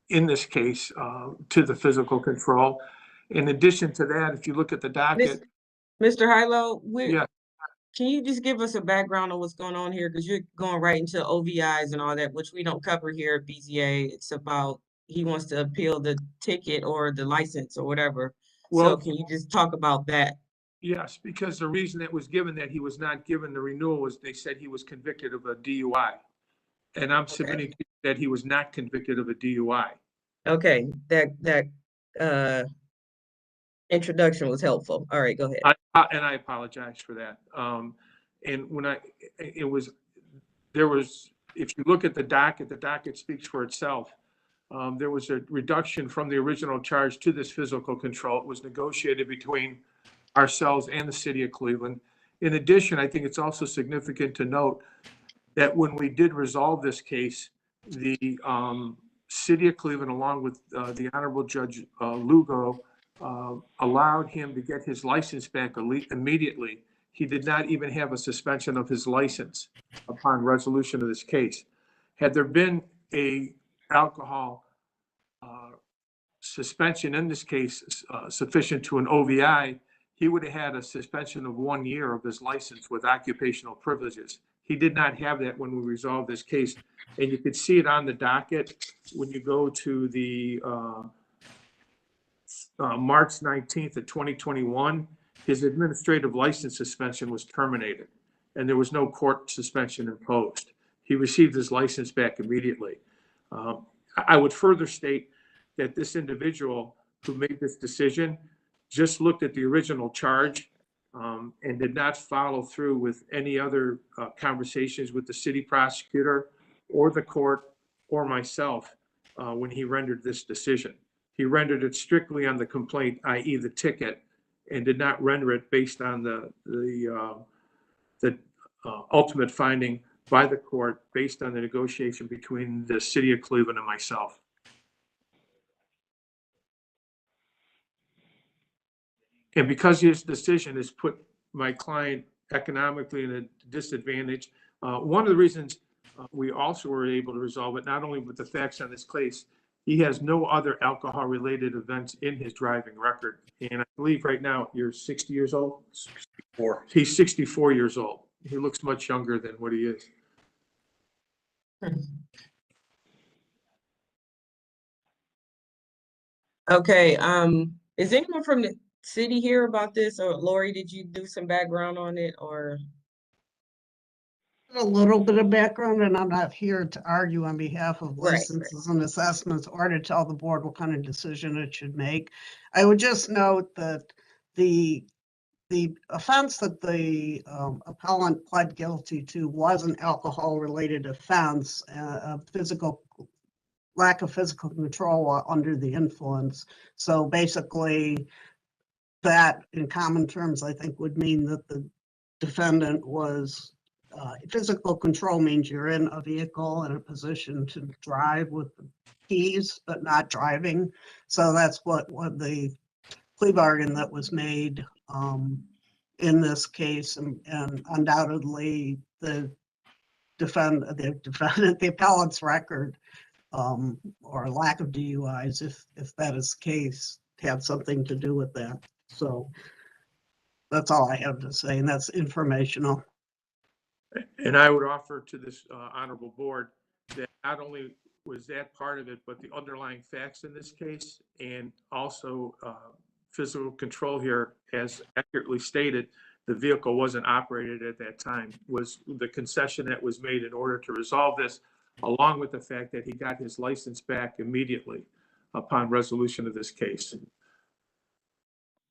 in this case to the physical control. In addition to that, if you look at the docket. Mr. Hilo, Yeah. Can you just give us a background on what's going on here? Because you're going right into OVIs and all that, which we don't cover here at BZA. It's about he wants to appeal the ticket or the license or whatever. Well, so can you just talk about that? Yes, because the reason it was given that he was not given the renewal was they said he was convicted of a DUI. And I'm submitting that he was not convicted of a DUI. Okay, that introduction was helpful. All right, go ahead. And I apologize for that. And when if you look at the docket speaks for itself. There was a reduction from the original charge to this physical control. It was negotiated between ourselves and the city of Cleveland. In addition, I think it's also significant to note that when we did resolve this case, the city of Cleveland, along with the Honorable Judge Lugo, allowed him to get his license back immediately. He did not even have a suspension of his license upon resolution of this case. Had there been a alcohol suspension in this case sufficient to an OVI, he would have had a suspension of 1 year of his license with occupational privileges. He did not have that when we resolved this case. And you could see it on the docket when you go to the March 19th of 2021, his administrative license suspension was terminated and there was no court suspension imposed. He received his license back immediately. I would further state that this individual who made this decision just looked at the original charge and did not follow through with any other conversations with the city prosecutor or the court or myself when he rendered this decision. He rendered it strictly on the complaint, i.e. the ticket, and did not render it based on the ultimate finding by the court based on the negotiation between the city of Cleveland and myself. And because his decision has put my client economically in a disadvantage, one of the reasons we also were able to resolve it, not only with the facts on this case, he has no other alcohol-related events in his driving record. And I believe right now you're 60 years old? 64. He's 64 years old. He looks much younger than what he is. Okay, is anyone from the city here about this? Or Lori, did you do some background on it or? A little bit of background, and I'm not here to argue on behalf of Right, licenses and assessments or to tell the board what kind of decision it should make. I would just note that the offense that the appellant pled guilty to was an alcohol-related offense, lack of physical control while under the influence. So basically, that in common terms, I think would mean that the defendant was physical control means you're in a vehicle in a position to drive with the keys, but not driving. So that's what the plea bargain that was made in this case, and undoubtedly the appellant's record or lack of DUIs, if that is the case, had something to do with that. So that's all I have to say, and that's informational. And I would offer to this honorable board that not only was that part of it, but the underlying facts in this case, and also physical control here, as accurately stated, the vehicle wasn't operated at that time, was the concession that was made in order to resolve this, along with the fact that he got his license back immediately upon resolution of this case.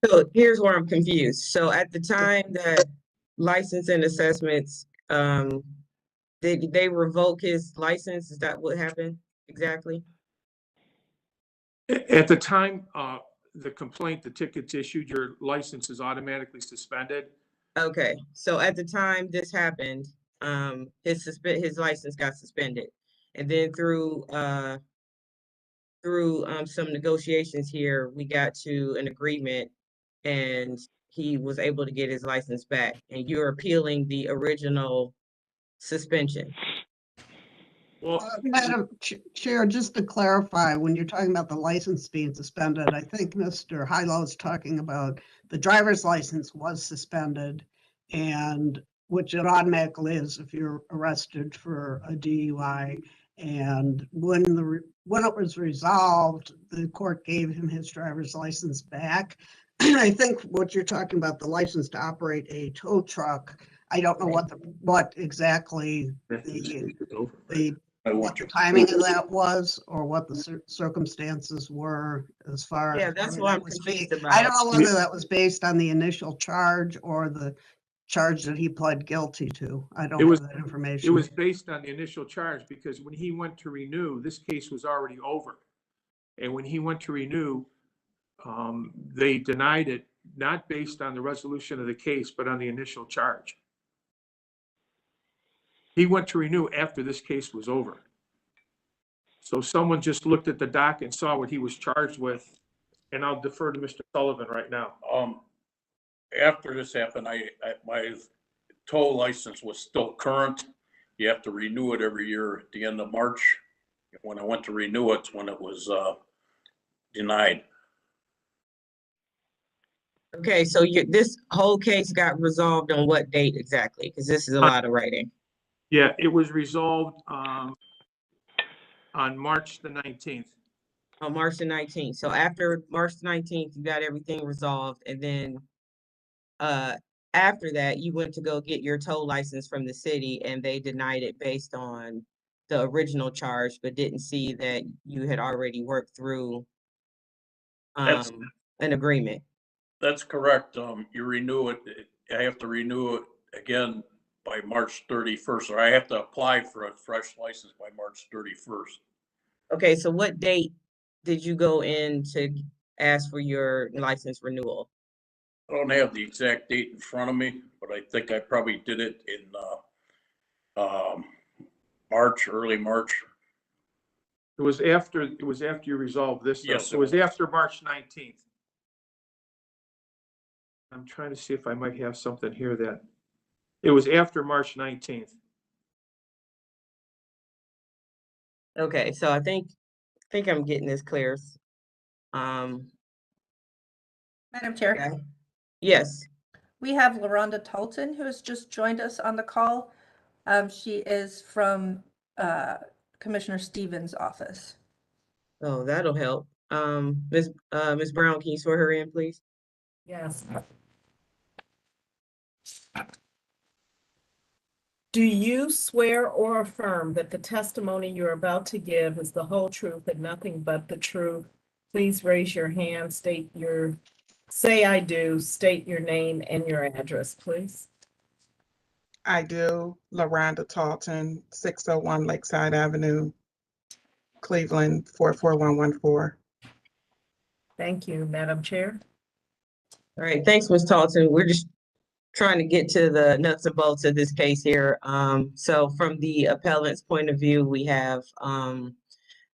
So here's where I'm confused. So at the time that license and assessments, did they revoke his license? Is that what happened exactly? At the time, the complaint, the ticket's issued, your license is automatically suspended. Okay, so at the time this happened, his license got suspended, and then through some negotiations here, we got to an agreement, and he was able to get his license back. And you're appealing the original suspension. Well, Madam Chair, just to clarify, when you're talking about the license being suspended, I think Mr. Hilo is talking about the driver's license was suspended, and which it automatically is if you're arrested for a DUI. And when it was resolved, the court gave him his driver's license back. I think what you're talking about, the license to operate a tow truck, I don't know what exactly what the timing of that was, or what the circumstances were as far as. Yeah, that's what I'm confused about. I don't know whether that was based on the initial charge or the charge that he pled guilty to. I don't have that information. It was based on the initial charge, because when he went to renew, this case was already over. And when he went to renew, they denied it, not based on the resolution of the case, but on the initial charge. He went to renew after this case was over. So someone just looked at the doc and saw what he was charged with, and I'll defer to Mr. Sullivan right now. After this happened, my tow license was still current. You have to renew it every year at the end of March. When I went to renew it, when it was denied. Okay, so this whole case got resolved on what date exactly? Because this is a lot of writing. Yeah, it was resolved on March the 19th. On March the 19th. So after March the 19th, you got everything resolved, and then after that, you went to go get your tow license from the city, and they denied it based on the original charge, but didn't see that you had already worked through an agreement. That's correct. You renew it. I have to renew it again by March 31st, or I have to apply for a fresh license by March 31st. Okay, so what date did you go in to ask for your license renewal? I don't have the exact date in front of me, but I think I probably did it in, March, early March. It was after you resolved this, though. Yes, It was after March 19th. I'm trying to see if I might have something here that, it was after March 19th. Okay, so I think I'm getting this clear. Madam Chair, Okay. Yes. we have LaRonda Talton, who has just joined us on the call. She is from Commissioner Stevens' office. Oh, that'll help. Ms. Brown, can you swear her in, please? Yes. Do you swear or affirm that the testimony you're about to give is the whole truth and nothing but the truth? Please raise your hand, say I do, state your name and your address, please. I do. LaRonda Talton, 601 Lakeside Avenue, Cleveland, 44114. Thank you, Madam Chair. All right, thanks, Ms. Talton. We're just trying to get to the nuts and bolts of this case here. So from the appellant's point of view, we have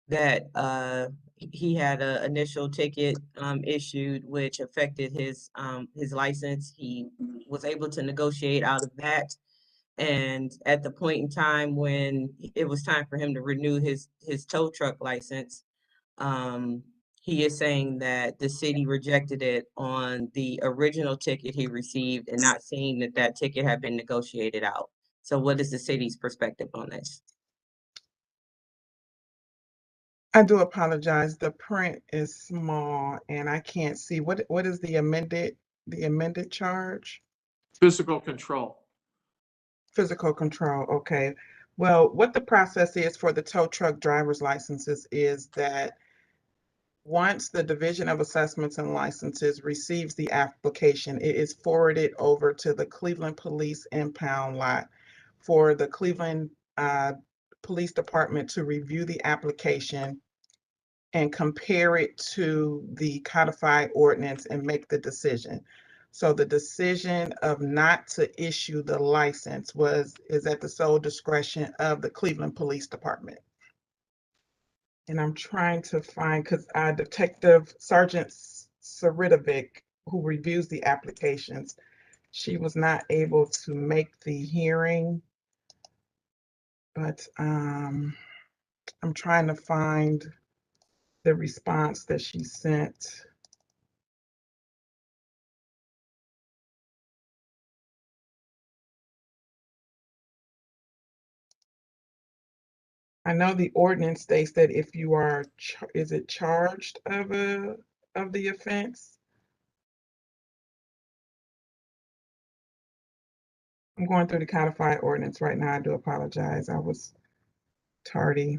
that he had an initial ticket issued which affected his license. He was able to negotiate out of that. And at the point in time when it was time for him to renew his tow truck license, he is saying that the city rejected it on the original ticket he received and not seeing that that ticket had been negotiated out. So what is the city's perspective on this? I do apologize. The print is small and I can't see. What is the amended charge? Physical control. Physical control, okay. Well, what the process is for the tow truck driver's licenses is that once the Division of Assessments and Licenses receives the application, it is forwarded over to the Cleveland Police impound lot for the Cleveland Police Department to review the application and compare it to the codified ordinance and make the decision. So the decision of not to issue the license is at the sole discretion of the Cleveland Police Department. And I'm trying to find, because Detective Sergeant Saridovic, who reviews the applications, she was not able to make the hearing, but I'm trying to find the response that she sent. I know the ordinance states that if you are, is it charged of the offense? I'm going through the codified ordinance right now. I do apologize. I was tardy.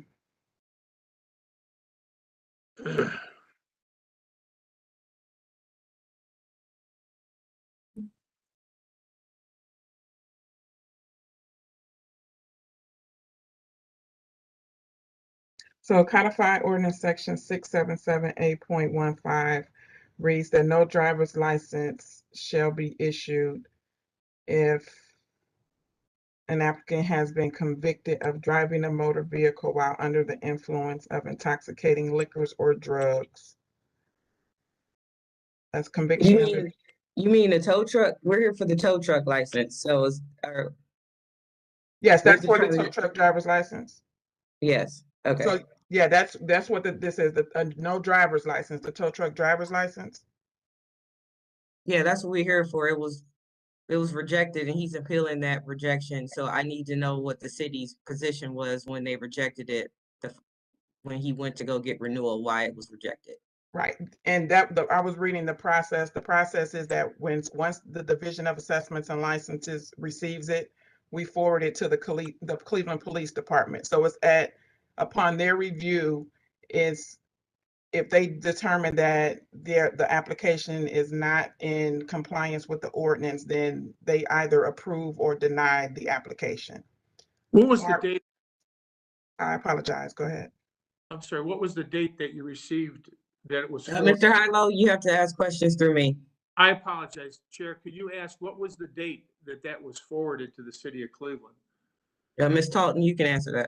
So codified ordinance section 677A.15 reads that no driver's license shall be issued if an applicant has been convicted of driving a motor vehicle while under the influence of intoxicating liquors or drugs. That's conviction. You mean a tow truck? We're here for the tow truck license. So yes, that's for the tow truck driver's license. Yes. Okay. So yeah, that's what this is. The no driver's license, the tow truck driver's license. Yeah, that's what we're here for. It was rejected and he's appealing that rejection. So I need to know what the city's position was when they rejected it, when he went to go get renewal, why it was rejected. Right. And I was reading the process. The process is that once the Division of Assessments and Licenses receives it, we forward it to the Cleveland Police Department. So it's upon their review, is if they determine that the application is not in compliance with the ordinance, then they either approve or deny the application. What was the date? I apologize. Go ahead. I'm sorry. What was the date that you received that it was? Mr. Hilo, you have to ask questions through me. I apologize, Chair. Could you ask what was the date that that was forwarded to the city of Cleveland? Ms. Talton, you can answer that.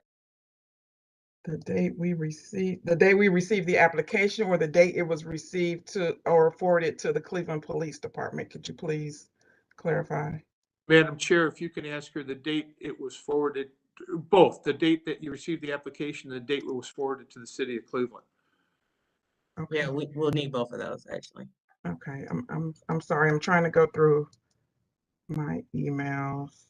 The date we received the application, or the date it was received to or forwarded to the Cleveland Police Department? Could you please clarify? Madam Chair, if you can ask her the date it was forwarded, both the date that you received the application and the date it was forwarded to the city of Cleveland. Okay. Yeah, we'll need both of those, actually. Okay, I'm sorry. I'm trying to go through my emails.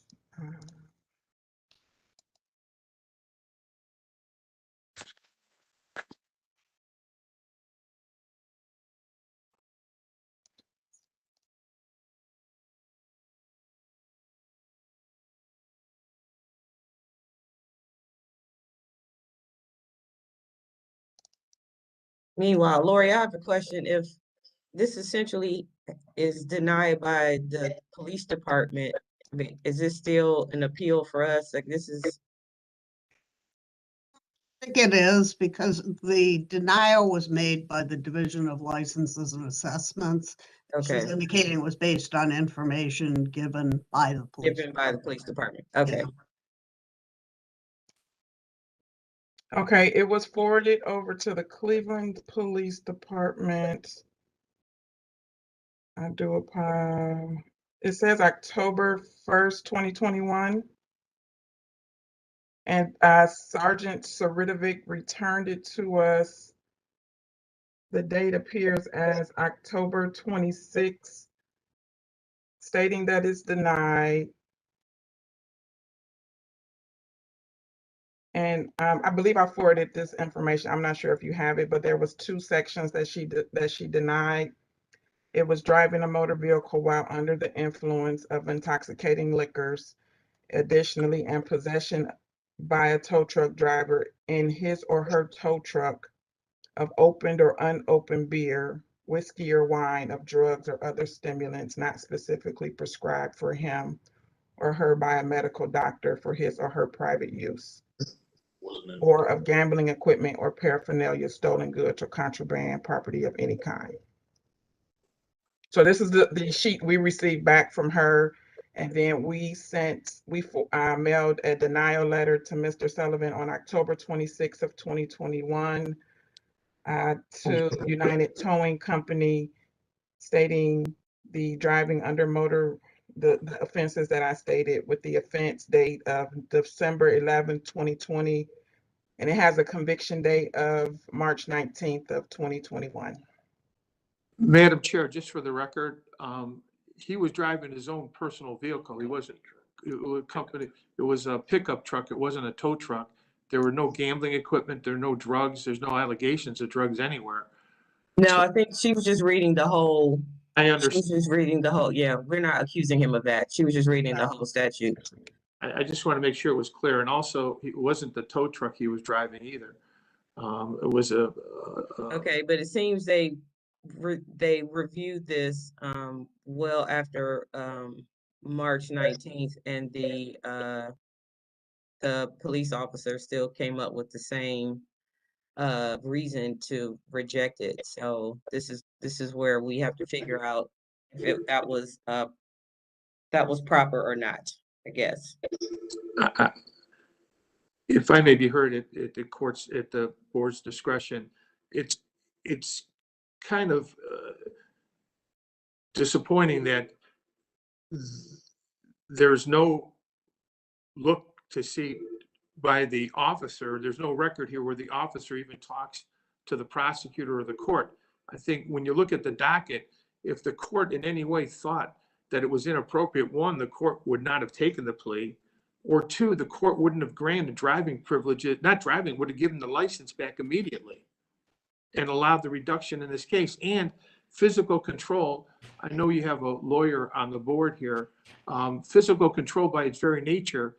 Meanwhile, Lori, I have a question. If this essentially is denied by the police department, I mean, is this still an appeal for us? Like, this is, I think it is, because the denial was made by the Division of Licenses and Assessments. okay, She's indicating it was based on information given by the police. given by the police department. Okay. Yeah. Okay, it was forwarded over to the Cleveland Police Department. I do apologize. It says October 1st, 2021. And Sergeant Saridovic returned it to us. The date appears as October 26th, stating that it's denied. And I believe I forwarded this information. I'm not sure if you have it, but there was 2 sections that she denied. It was driving a motor vehicle while under the influence of intoxicating liquors. Additionally, and possession by a tow truck driver in his or her tow truck of opened or unopened beer, whiskey or wine, of drugs or other stimulants not specifically prescribed for him or her by a medical doctor for his or her private use, or of gambling equipment or paraphernalia, stolen goods, or contraband property of any kind. So this is the sheet we received back from her. And then we mailed a denial letter to Mr. Sullivan on October 26th of 2021 to United Towing Company, stating the driving under motor, the offenses that I stated, with the offense date of December 11th, 2020. And it has a conviction date of March 19th of 2021. Madam Chair, just for the record, he was driving his own personal vehicle. He wasn't, it was a pickup truck. It wasn't a tow truck. There were no gambling equipment. There are no drugs. There's no allegations of drugs anywhere. No, I think she was just reading the whole. I She understand. was just reading the whole. Yeah, we're not accusing him of that. She was just reading the whole statute. I just want to make sure it was clear. And also, it wasn't the tow truck he was driving either. It was Okay, but it seems they reviewed this well after March 19th, and the police officer still came up with the same reason to reject it. So this is where we have to figure out if that was proper or not, I guess. if I may be heard at the board's discretion, it's kind of disappointing that there's no look to see by the officer. There's no record here where the officer even talks to the prosecutor or the court. I think when you look at the docket, if the court in any way thought that it was inappropriate, 1, the court would not have taken the plea, or 2, the court wouldn't have granted driving privileges, not driving, would have given the license back immediately and allowed the reduction in this case. And physical control, I know you have a lawyer on the board here. Physical control by its very nature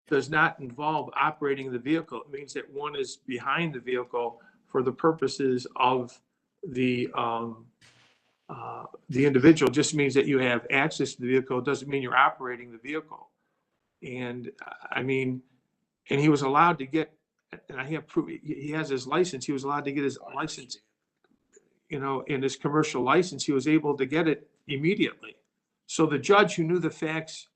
does not involve operating the vehicle. It means that one is behind the vehicle for the purposes of the individual. It just means that you have access to the vehicle. It doesn't mean you're operating the vehicle. And I mean, and he was allowed to get, and I have proof, he has his license. He was allowed to get his license in his commercial license, he was able to get it immediately. So the judge, who knew the facts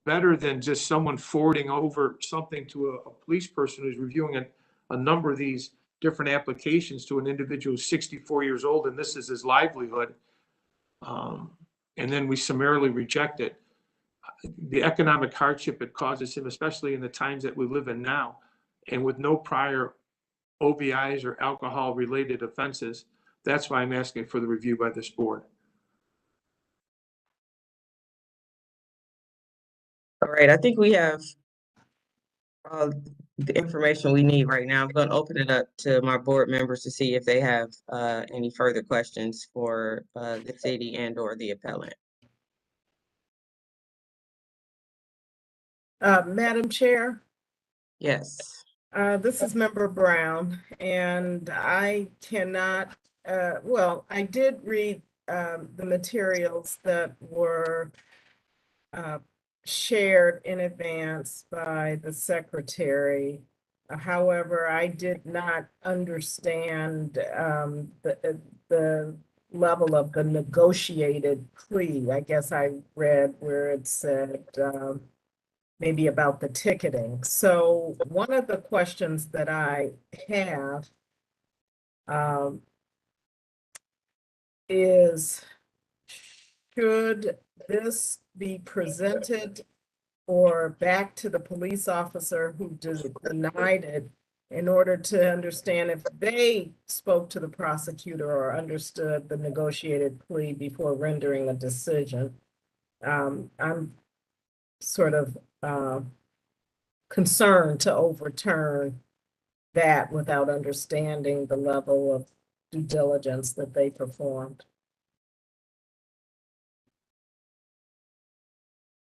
better than just someone forwarding over something to a police person who's reviewing a number of these different applications to an individual who's 64 years old, and this is his livelihood, and then we summarily reject it. The economic hardship it causes him, especially in the times that we live in now, and with no prior OVIs or alcohol-related offenses, that's why I'm asking for the review by this board. All right, I think we have all the information we need right now. I'm going to open it up to my board members to see if they have any further questions for the city and or the appellant. Madam Chair, Yes. this is Member Brown, and I cannot, well, I did read the materials that were shared in advance by the secretary. However, I did not understand the level of the negotiated plea. I guess I read where it said maybe about the ticketing. So one of the questions that I have is, should this be presented or back to the police officer who denied it in order to understand if they spoke to the prosecutor or understood the negotiated plea before rendering a decision? I'm sort of concerned to overturn that without understanding the level of due diligence that they performed.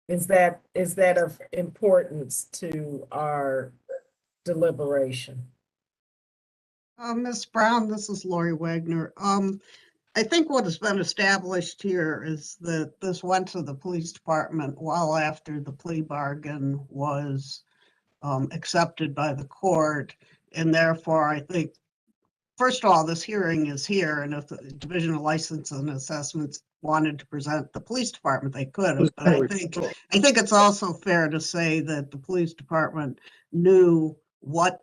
Is that of importance to our deliberation? Ms. Brown, this is Lori Wagner. I think what has been established here is that this went to the police department well after the plea bargain was accepted by the court. And therefore, I think, first of all, this hearing is here, and if the Division of License and Assessments wanted to present the police department, they could have. But I think it's also fair to say that the police department knew what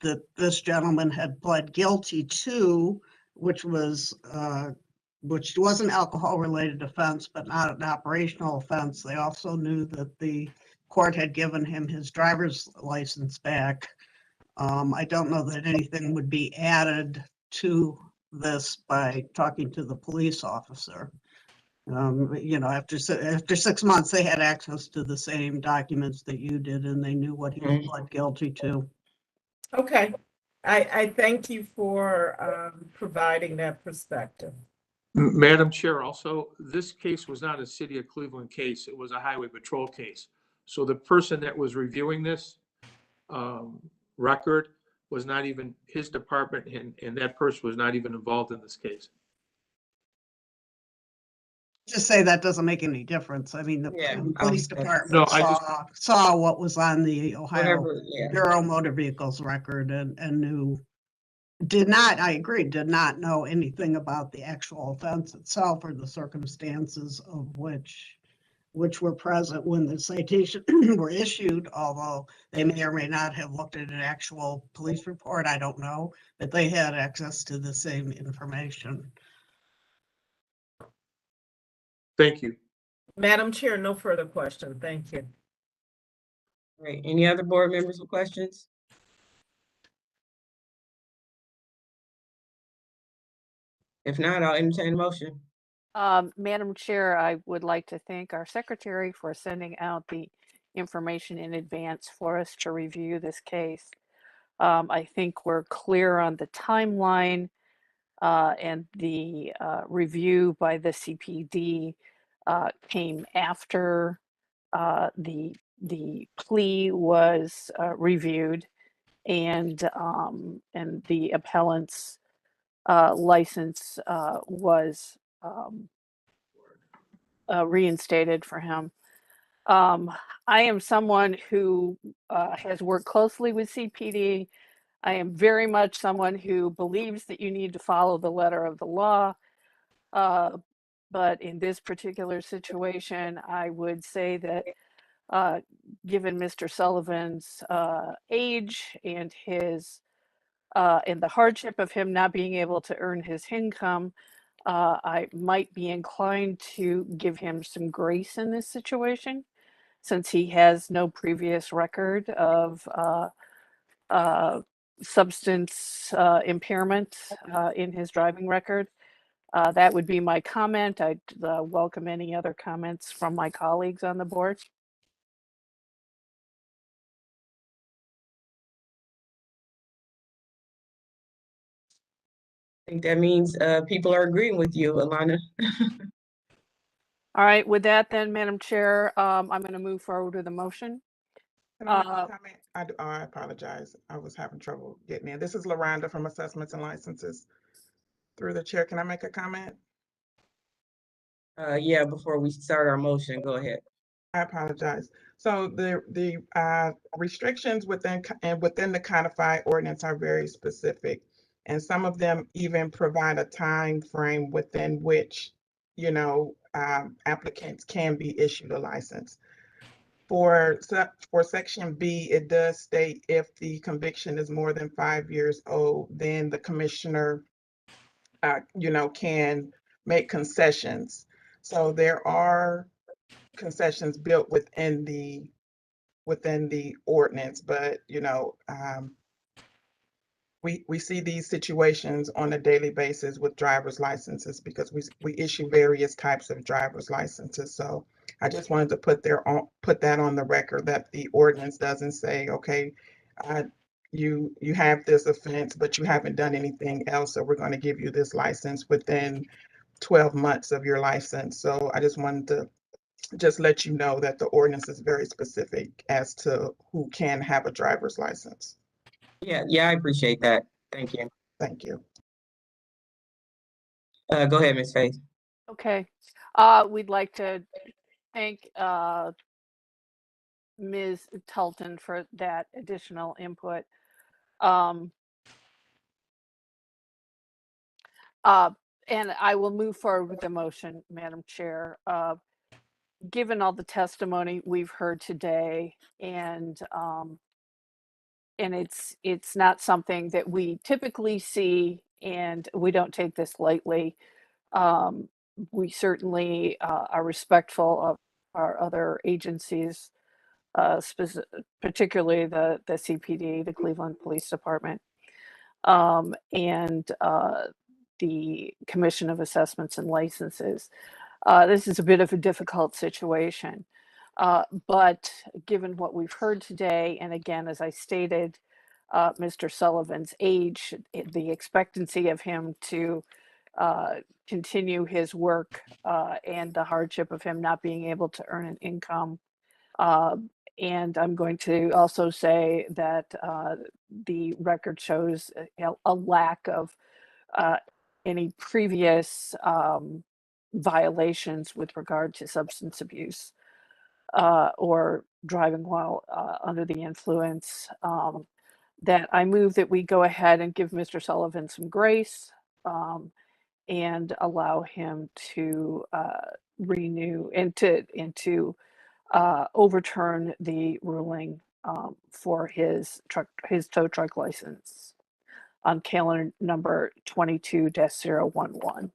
this gentleman had pled guilty to, which was an alcohol-related offense, but not an operational offense. They also knew that the court had given him his driver's license back. I don't know that anything would be added to this by talking to the police officer. After 6 months, they had access to the same documents that you did, and they knew what he was pled guilty to. Okay, I thank you for providing that perspective. Madam Chair, also, this case was not a City of Cleveland case. It was a Highway Patrol case. So the person that was reviewing this record was not even his department, and that person was not even involved in this case. Just say that doesn't make any difference. I mean, the police department saw what was on the Ohio Bureau of Motor Vehicles record and knew, did not know anything about the actual offense itself or the circumstances of which were present when the citation were issued, although they may or may not have looked at an actual police report. I don't know, but they had access to the same information. Thank you. Madam Chair, no further question. Thank you. Great. Any other board members with questions? If not, I'll entertain a motion. Madam Chair, I would like to thank our secretary for sending out the information in advance for us to review this case. I think we're clear on the timeline, and the review by the CPD came after the plea was reviewed, and the appellant's license was reinstated for him. I am someone who has worked closely with CPD. I am very much someone who believes that you need to follow the letter of the law. But in this particular situation, I would say that given Mr. Sullivan's age and the hardship of him not being able to earn his income, I might be inclined to give him some grace in this situation, since he has no previous record of substance impairment in his driving record. That would be my comment. I'd welcome any other comments from my colleagues on the board. I think that means people are agreeing with you, Alana. All right, with that then, Madam Chair, I'm going to move forward with the motion. Can I make a comment? I apologize. I was having trouble getting in. This is LaRonda from Assessments and Licenses. Through the chair, can I make a comment? Yeah, before we start our motion, go ahead. I apologize. So the restrictions within the codified ordinance are very specific, and some of them even provide a time frame within which, applicants can be issued a license. For section B, it does state if the conviction is more than 5 years old, then the commissioner, can make concessions. So there are concessions built within the ordinance, but we see these situations on a daily basis with driver's licenses because we issue various types of driver's licenses. So I just wanted to put that on the record that the ordinance doesn't say, okay, you have this offense, but you haven't done anything else, so we're going to give you this license within 12 months of your license. So I just wanted to just let you know that the ordinance is very specific as to who can have a driver's license. Yeah, I appreciate that. Thank you. Thank you. Go ahead, Ms. Faith. Okay. We'd like to thank Ms. Tulton for that additional input. And I will move forward with the motion, Madam Chair. Given all the testimony we've heard today, and it's not something that we typically see, and we don't take this lightly. We certainly are respectful of our other agencies, particularly the CPD, the Cleveland Police Department, and the Commission of Assessments and Licenses. This is a bit of a difficult situation, but given what we've heard today, and again, as I stated, Mr. Sullivan's age, the expectancy of him to continue his work, and the hardship of him not being able to earn an income. And I'm going to also say that the record shows a lack of any previous violations with regard to substance abuse or driving while under the influence. That I move that we go ahead and give Mr. Sullivan some grace and allow him to renew and to overturn the ruling for his tow truck license on calendar number 22-011.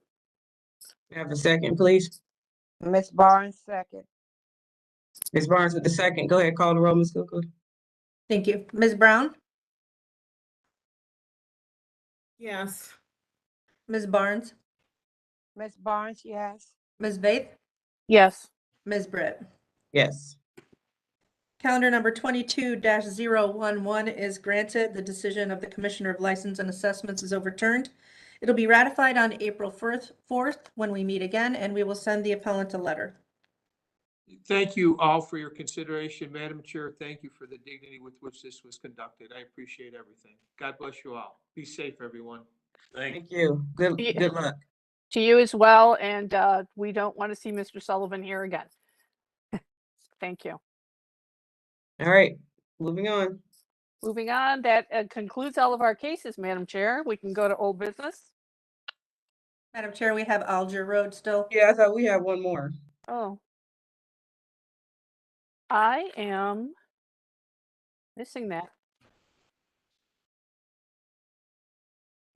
Have a second, please. Ms. Barnes, second. Ms. Barnes with the second. Go ahead, call the roll, Ms. Cuckoo. Thank you. Ms. Brown? Yes. Ms. Barnes? Ms. Barnes, yes. Ms. Faith? Yes. Ms. Britt? Yes. Calendar number 22-011 is granted. The decision of the Commissioner of License and Assessments is overturned. It'll be ratified on April 4th when we meet again, and we will send the appellant a letter. Thank you all for your consideration. Madam Chair, thank you for the dignity with which this was conducted. I appreciate everything. God bless you all. Be safe, everyone. Thank you. Good luck. To you as well, and we don't want to see Mr. Sullivan here again. Thank you. All right, moving on. Moving on, that concludes all of our cases, Madam Chair. We can go to old business. Madam Chair, we have Alger Road still. Yeah, I thought we had one more. Oh. I am missing that.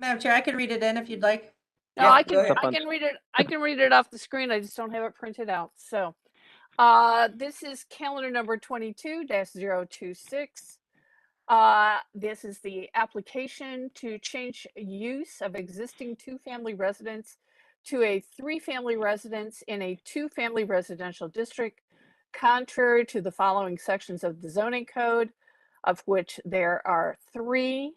Madam Chair, I can read it in if you'd like. No, Yeah, I go ahead. can read it. I can read it off the screen. I just don't have it printed out. So, this is calendar number 22-026. This is the application to change use of existing two-family residence to a three-family residence in a two-family residential district, contrary to the following sections of the zoning code, of which there are three.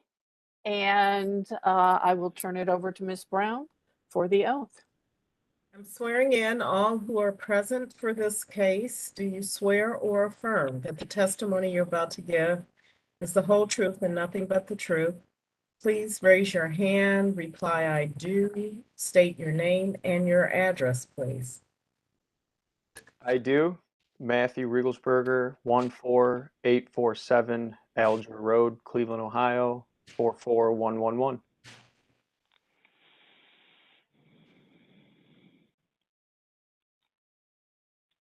And I will turn it over to Ms. Brown for the oath. I'm swearing in all who are present for this case. Do you swear or affirm that the testimony you're about to give is the whole truth and nothing but the truth? Please raise your hand, reply I do, state your name and your address, please. I do. Matthew Riegelsberger, 14847 Alger Road, Cleveland, Ohio, 44111.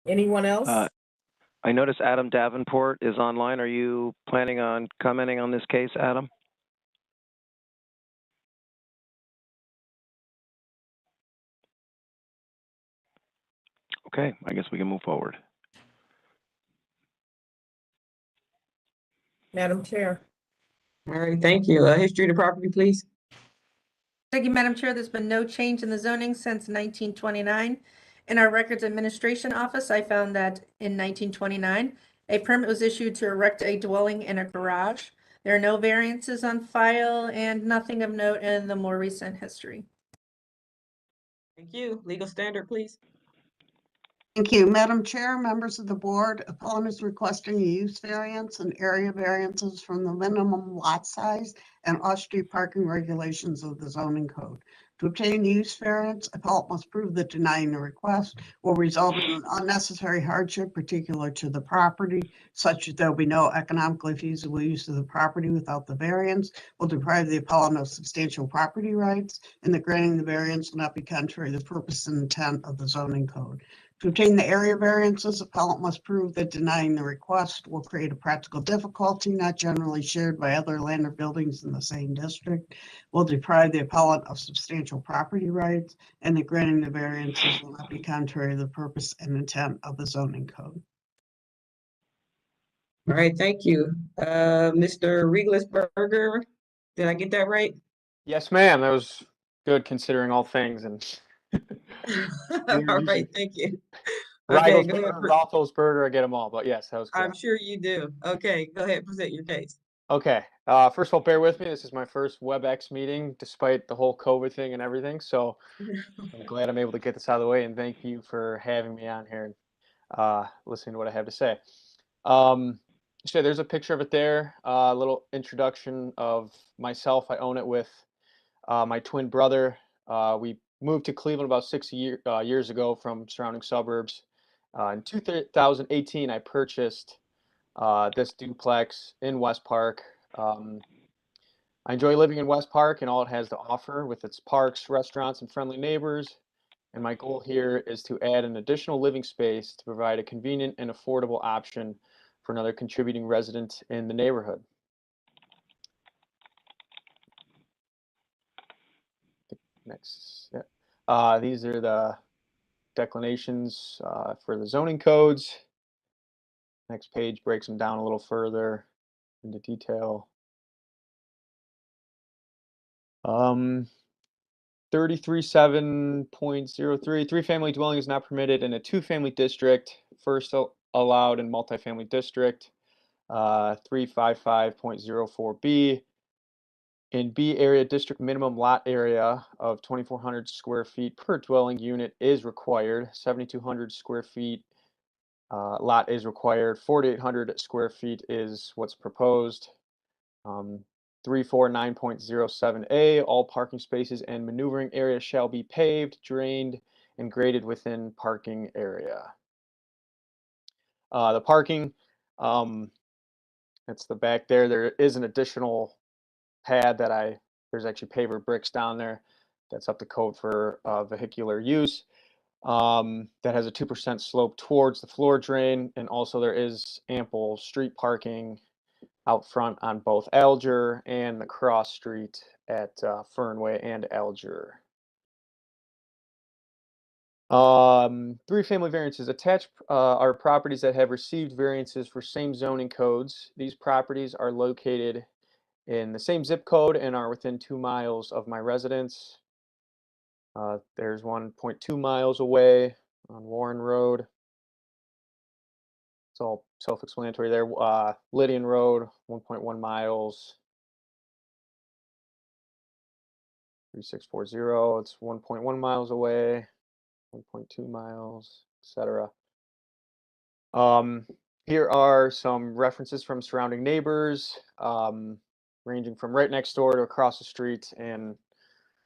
Anyone else? I notice Adam Davenport is online. Are you planning on commenting on this case, Adam? Okay, I guess we can move forward. Madam Chair. All right, thank you. History of the property, please. Thank you, Madam Chair. There's been no change in the zoning since 1929. In our Records Administration Office, I found that in 1929, a permit was issued to erect a dwelling in a garage. There are no variances on file and nothing of note in the more recent history. Thank you. Legal standard, please. Thank you. Madam Chair, members of the board, appellant is requesting a use variance and area variances from the minimum lot size and off-street parking regulations of the zoning code. To obtain use variance, appellant must prove that denying the request will result in an unnecessary hardship particular to the property, such that there will be no economically feasible use of the property without the variance, will deprive the appellant of substantial property rights, and that granting the variance will not be contrary to the purpose and intent of the zoning code. To obtain the area variances, appellant must prove that denying the request will create a practical difficulty not generally shared by other land or buildings in the same district, will deprive the appellant of substantial property rights, and that granting the variances will not be contrary to the purpose and intent of the zoning code. All right, thank you. Mr. Riegelsberger, did I get that right? Yes, ma'am. That was good considering all things. And All right, thank you. Okay, go ahead. Roethlisberger, I get them all, but yes, that was I'm correct. sure you do. Okay, go ahead, present your case. Okay, first of all, bear with me. This is my first WebEx meeting, despite the whole COVID thing and everything. So I'm glad I'm able to get this out of the way, and thank you for having me on here and listening to what I have to say. So there's a picture of it there. A little introduction of myself. I own it with my twin brother. We moved to Cleveland about 6 years ago from surrounding suburbs. In 2018, I purchased this duplex in West Park. I enjoy living in West Park and all it has to offer with its parks, restaurants, and friendly neighbors. And my goal here is to add an additional living space to provide a convenient and affordable option for another contributing resident in the neighborhood. Next, yeah. These are the declinations for the zoning codes. Next page breaks them down a little further into detail. 337.03, three-family dwelling is not permitted in a two-family district, first allowed in multifamily district. 355.04B. In B area district, minimum lot area of 2,400 square feet per dwelling unit is required. 7,200 square feet lot is required. 4,800 square feet is what's proposed. 349.07A, all parking spaces and maneuvering areas shall be paved, drained, and graded within parking area. The parking, It's the back there. There is an additional pad that there's actually paver bricks down there that's up to code for vehicular use. That has a 2% slope towards the floor drain, and also there is ample street parking out front on both Alger and the cross street at Fernway and Alger. 3 family variances attached are properties that have received variances for same zoning codes. These properties are located in the same zip code and are within 2 miles of my residence. There's 1.2 miles away on Warren Road. It's all self-explanatory there. Lydian Road, 1.1 miles. 3640, it's 1.1 miles away, 1.2 miles, etc. Here are some references from surrounding neighbors, ranging from right next door to across the street and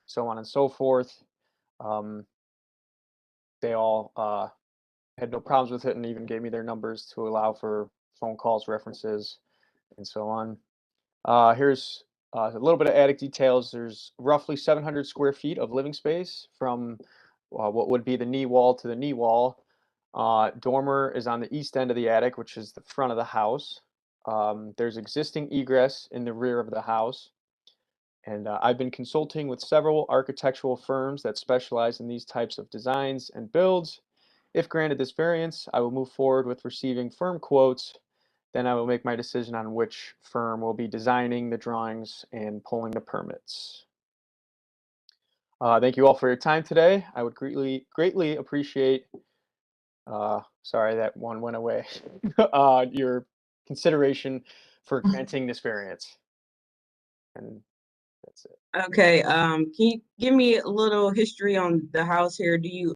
so on and so forth. They all had no problems with it and even gave me their numbers to allow for phone calls, references, and so on. Here's a little bit of attic details. There's roughly 700 square feet of living space from what would be the knee wall to the knee wall. Dormer is on the east end of the attic, which is the front of the house. There's existing egress in the rear of the house. And I've been consulting with several architectural firms that specialize in these types of designs and builds. If granted this variance, I will move forward with receiving firm quotes. Then I will make my decision on which firm will be designing the drawings and pulling the permits. Thank you all for your time today. I would greatly appreciate, sorry that one went away, your consideration for granting this variance. And that's it. Okay, can you give me a little history on the house here? Do you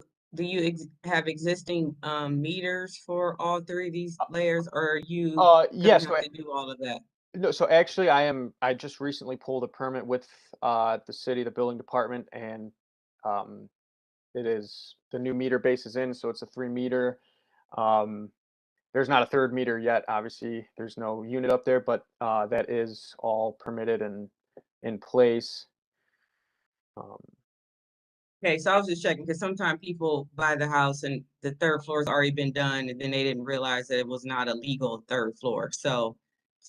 have existing meters for all 3 of these layers, or are you Yes, gonna have to do all of that? No, so actually I just recently pulled a permit with the city, the building department, and it is the new meter base is in, so it's a 3 meter. There's not a 3rd meter yet, obviously there's no unit up there, but that is all permitted and in place. Okay, so I was just checking because sometimes people buy the house and the 3rd floor has already been done, and then they didn't realize that it was not a legal 3rd floor. So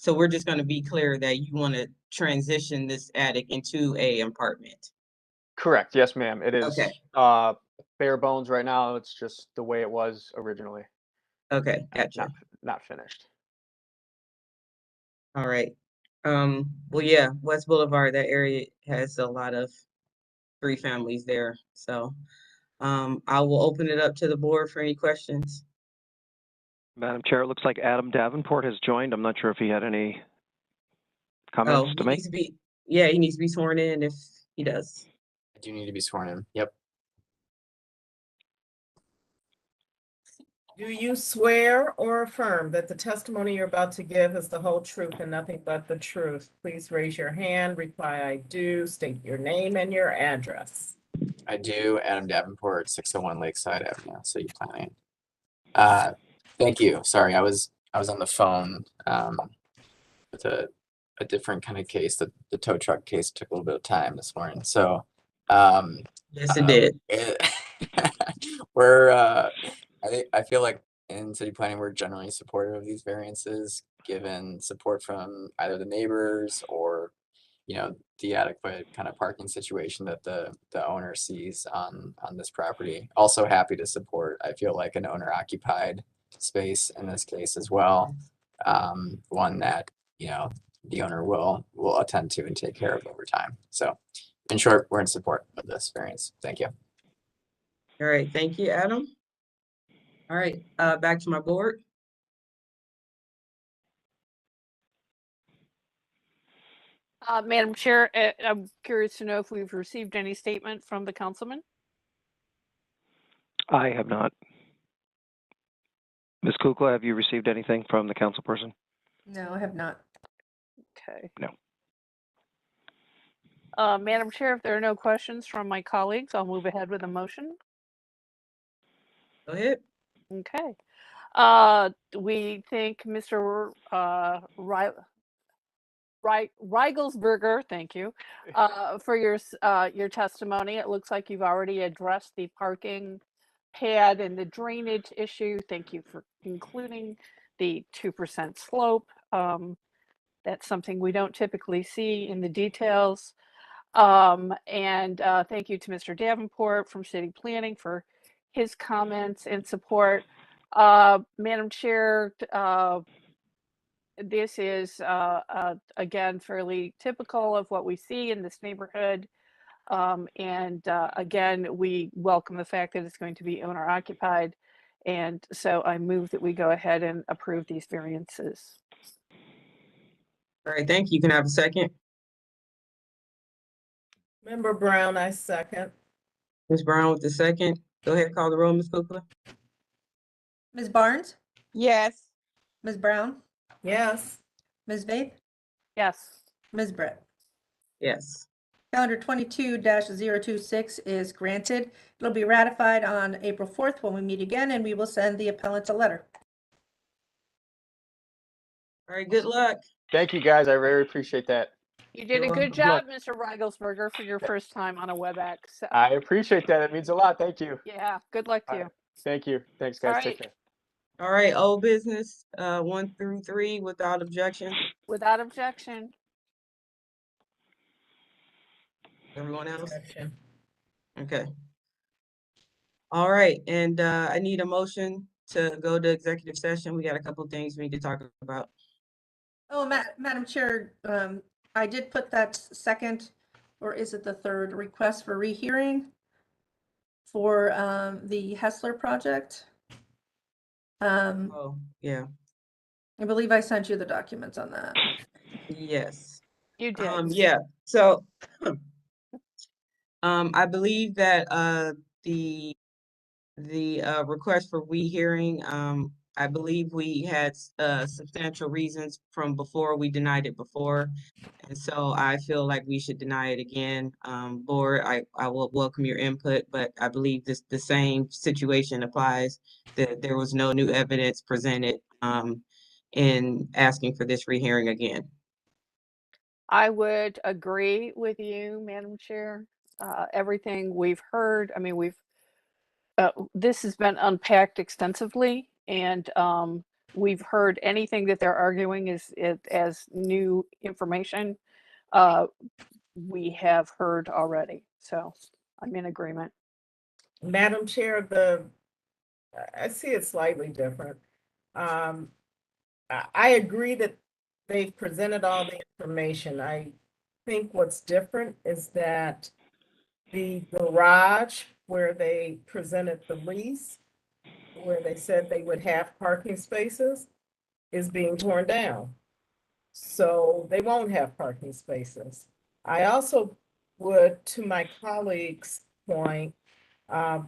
we're just going to be clear that you want to transition this attic into a apartment. Correct, yes ma'am, it is Okay. bare bones right now. It's just the way it was originally. Okay, gotcha. Not finished. All right. Well, yeah, West Boulevard, that area has a lot of 3 families there. So I will open it up to the board for any questions. Madam Chair, it looks like Adam Davenport has joined. I'm not sure if he had any comments Oh, to he make. needs to be, yeah, he needs to be sworn in if he does. I do need to be sworn in. Yep. Do you swear or affirm that the testimony you're about to give is the whole truth and nothing but the truth? Please raise your hand, reply I do, state your name and your address. I do. Adam Davenport, 601 Lakeside Avenue, City Planning. Thank you. Sorry, I was on the phone with a different kind of case. The tow truck case took a little bit of time this morning. So yes, it did. I feel like in city planning we're generally supportive of these variances, given support from either the neighbors or the adequate kind of parking situation that the owner sees on this property. Also happy to support, I feel like, an owner occupied space in this case as well. One that the owner will attend to and take care of over time. So in short, we're in support of this variance. Thank you. All right, thank you, Adam. All right, back to my board. Madam Chair, I'm curious to know if we've received any statement from the councilman. I have not. Ms. Kukla, have you received anything from the council person? No, I have not. Okay. No. Madam Chair, if there are no questions from my colleagues, I'll move ahead with a motion. Go ahead. Okay. We thank Mr. Reigelsberger, thank you, for your testimony. It looks like you've already addressed the parking pad and the drainage issue. Thank you for including the 2% slope. That's something we don't typically see in the details. And thank you to Mr. Davenport from City Planning for his comments and support. Madam Chair, this is again fairly typical of what we see in this neighborhood. Again, we welcome the fact that it's going to be owner occupied. And so I move that we go ahead and approve these variances. All right, thank you. Can I have a second? Member Brown, I second. Ms. Brown with the second. Go ahead, call the roll, Ms. Kukla. Ms. Barnes, Yes. Ms. Brown, Yes. Ms. Vaith, Yes. Ms. Britt. Yes. Calendar 22-026 is granted. It'll be ratified on April 4th when we meet again, and we will send the appellant a letter. All right, good luck. Thank you, guys. I very appreciate that. You did You're a good welcome. job, Mr. Reigelsberger, for your first time on a WebEx. I appreciate that. It means a lot. Thank you. Yeah, good luck to All you. right. Thank you. Thanks, All guys. right. Take care. All right, old business, 1 through 3 without objection. Without objection. Everyone else? Objection. Okay. All right, and I need a motion to go to executive session. We got a couple things we need to talk about. Oh, Madam Chair, I did put that second, or is it the third, request for rehearing for the Hessler project. Oh, yeah. I believe I sent you the documents on that. Yes. You did. Yeah, so I believe that the request for rehearing, I believe we had substantial reasons from before we denied it before. And so I feel like we should deny it again. Board, I will welcome your input, but I believe the same situation applies, that there was no new evidence presented in asking for this rehearing again. I would agree with you, Madam Chair. Everything we've heard, I mean, this has been unpacked extensively, and we've heard anything that they're arguing as new information. We have heard already, so I'm in agreement. Madam Chair, I see it slightly different. I agree that they've presented all the information. I think what's different is that the garage where they presented the lease, where they said they would have parking spaces, is being torn down. So they won't have parking spaces. I also would, to my colleague's point,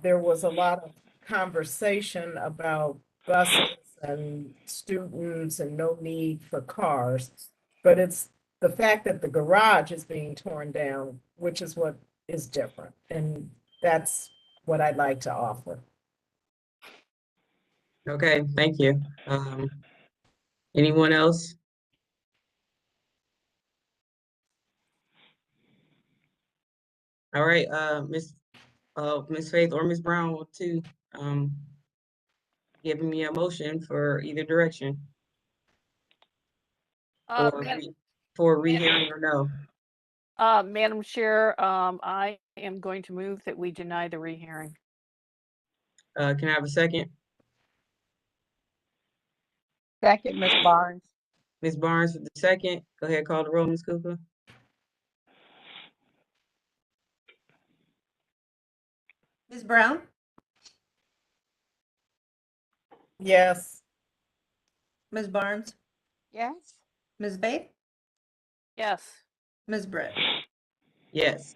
there was a lot of conversation about buses and students and no need for cars. But it's the fact that the garage is being torn down, which is what is different. And that's what I'd like to offer. Okay, thank you. Anyone else? All right, Miss Faith or Miss Brown want to give me a motion for either direction, for rehearing or no. Madam Chair, I am going to move that we deny the rehearing. Can I have a second? Second, Ms. Barnes. Ms. Barnes with the second. Go ahead, call the roll, Ms. Cooper. Ms. Brown, Yes. Ms. Barnes, Yes. Ms. Vaith, Yes. Ms. Britt. Yes.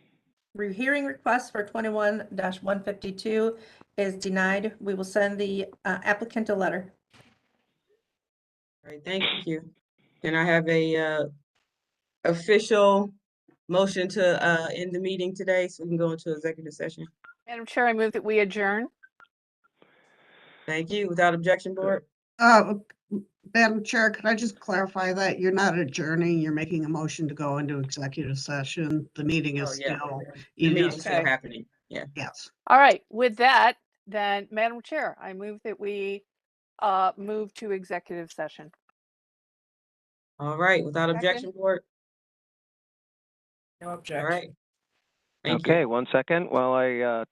Rehearing request for 21-152 is denied. We will send the applicant a letter. All right, thank you. Can I have a official motion to end the meeting today so we can go into executive session? Madam Chair, I move that we adjourn. Thank you. Without objection, board? Madam Chair, could I just clarify that you're not adjourning, you're making a motion to go into executive session? The meeting is Oh, yeah. still. The meeting's still Okay. happening. Yeah. Yes. All right, with that, then, Madam Chair, I move that we move to executive session. All right, without objection, board. No All objection. right. Thank you. Okay, one second while I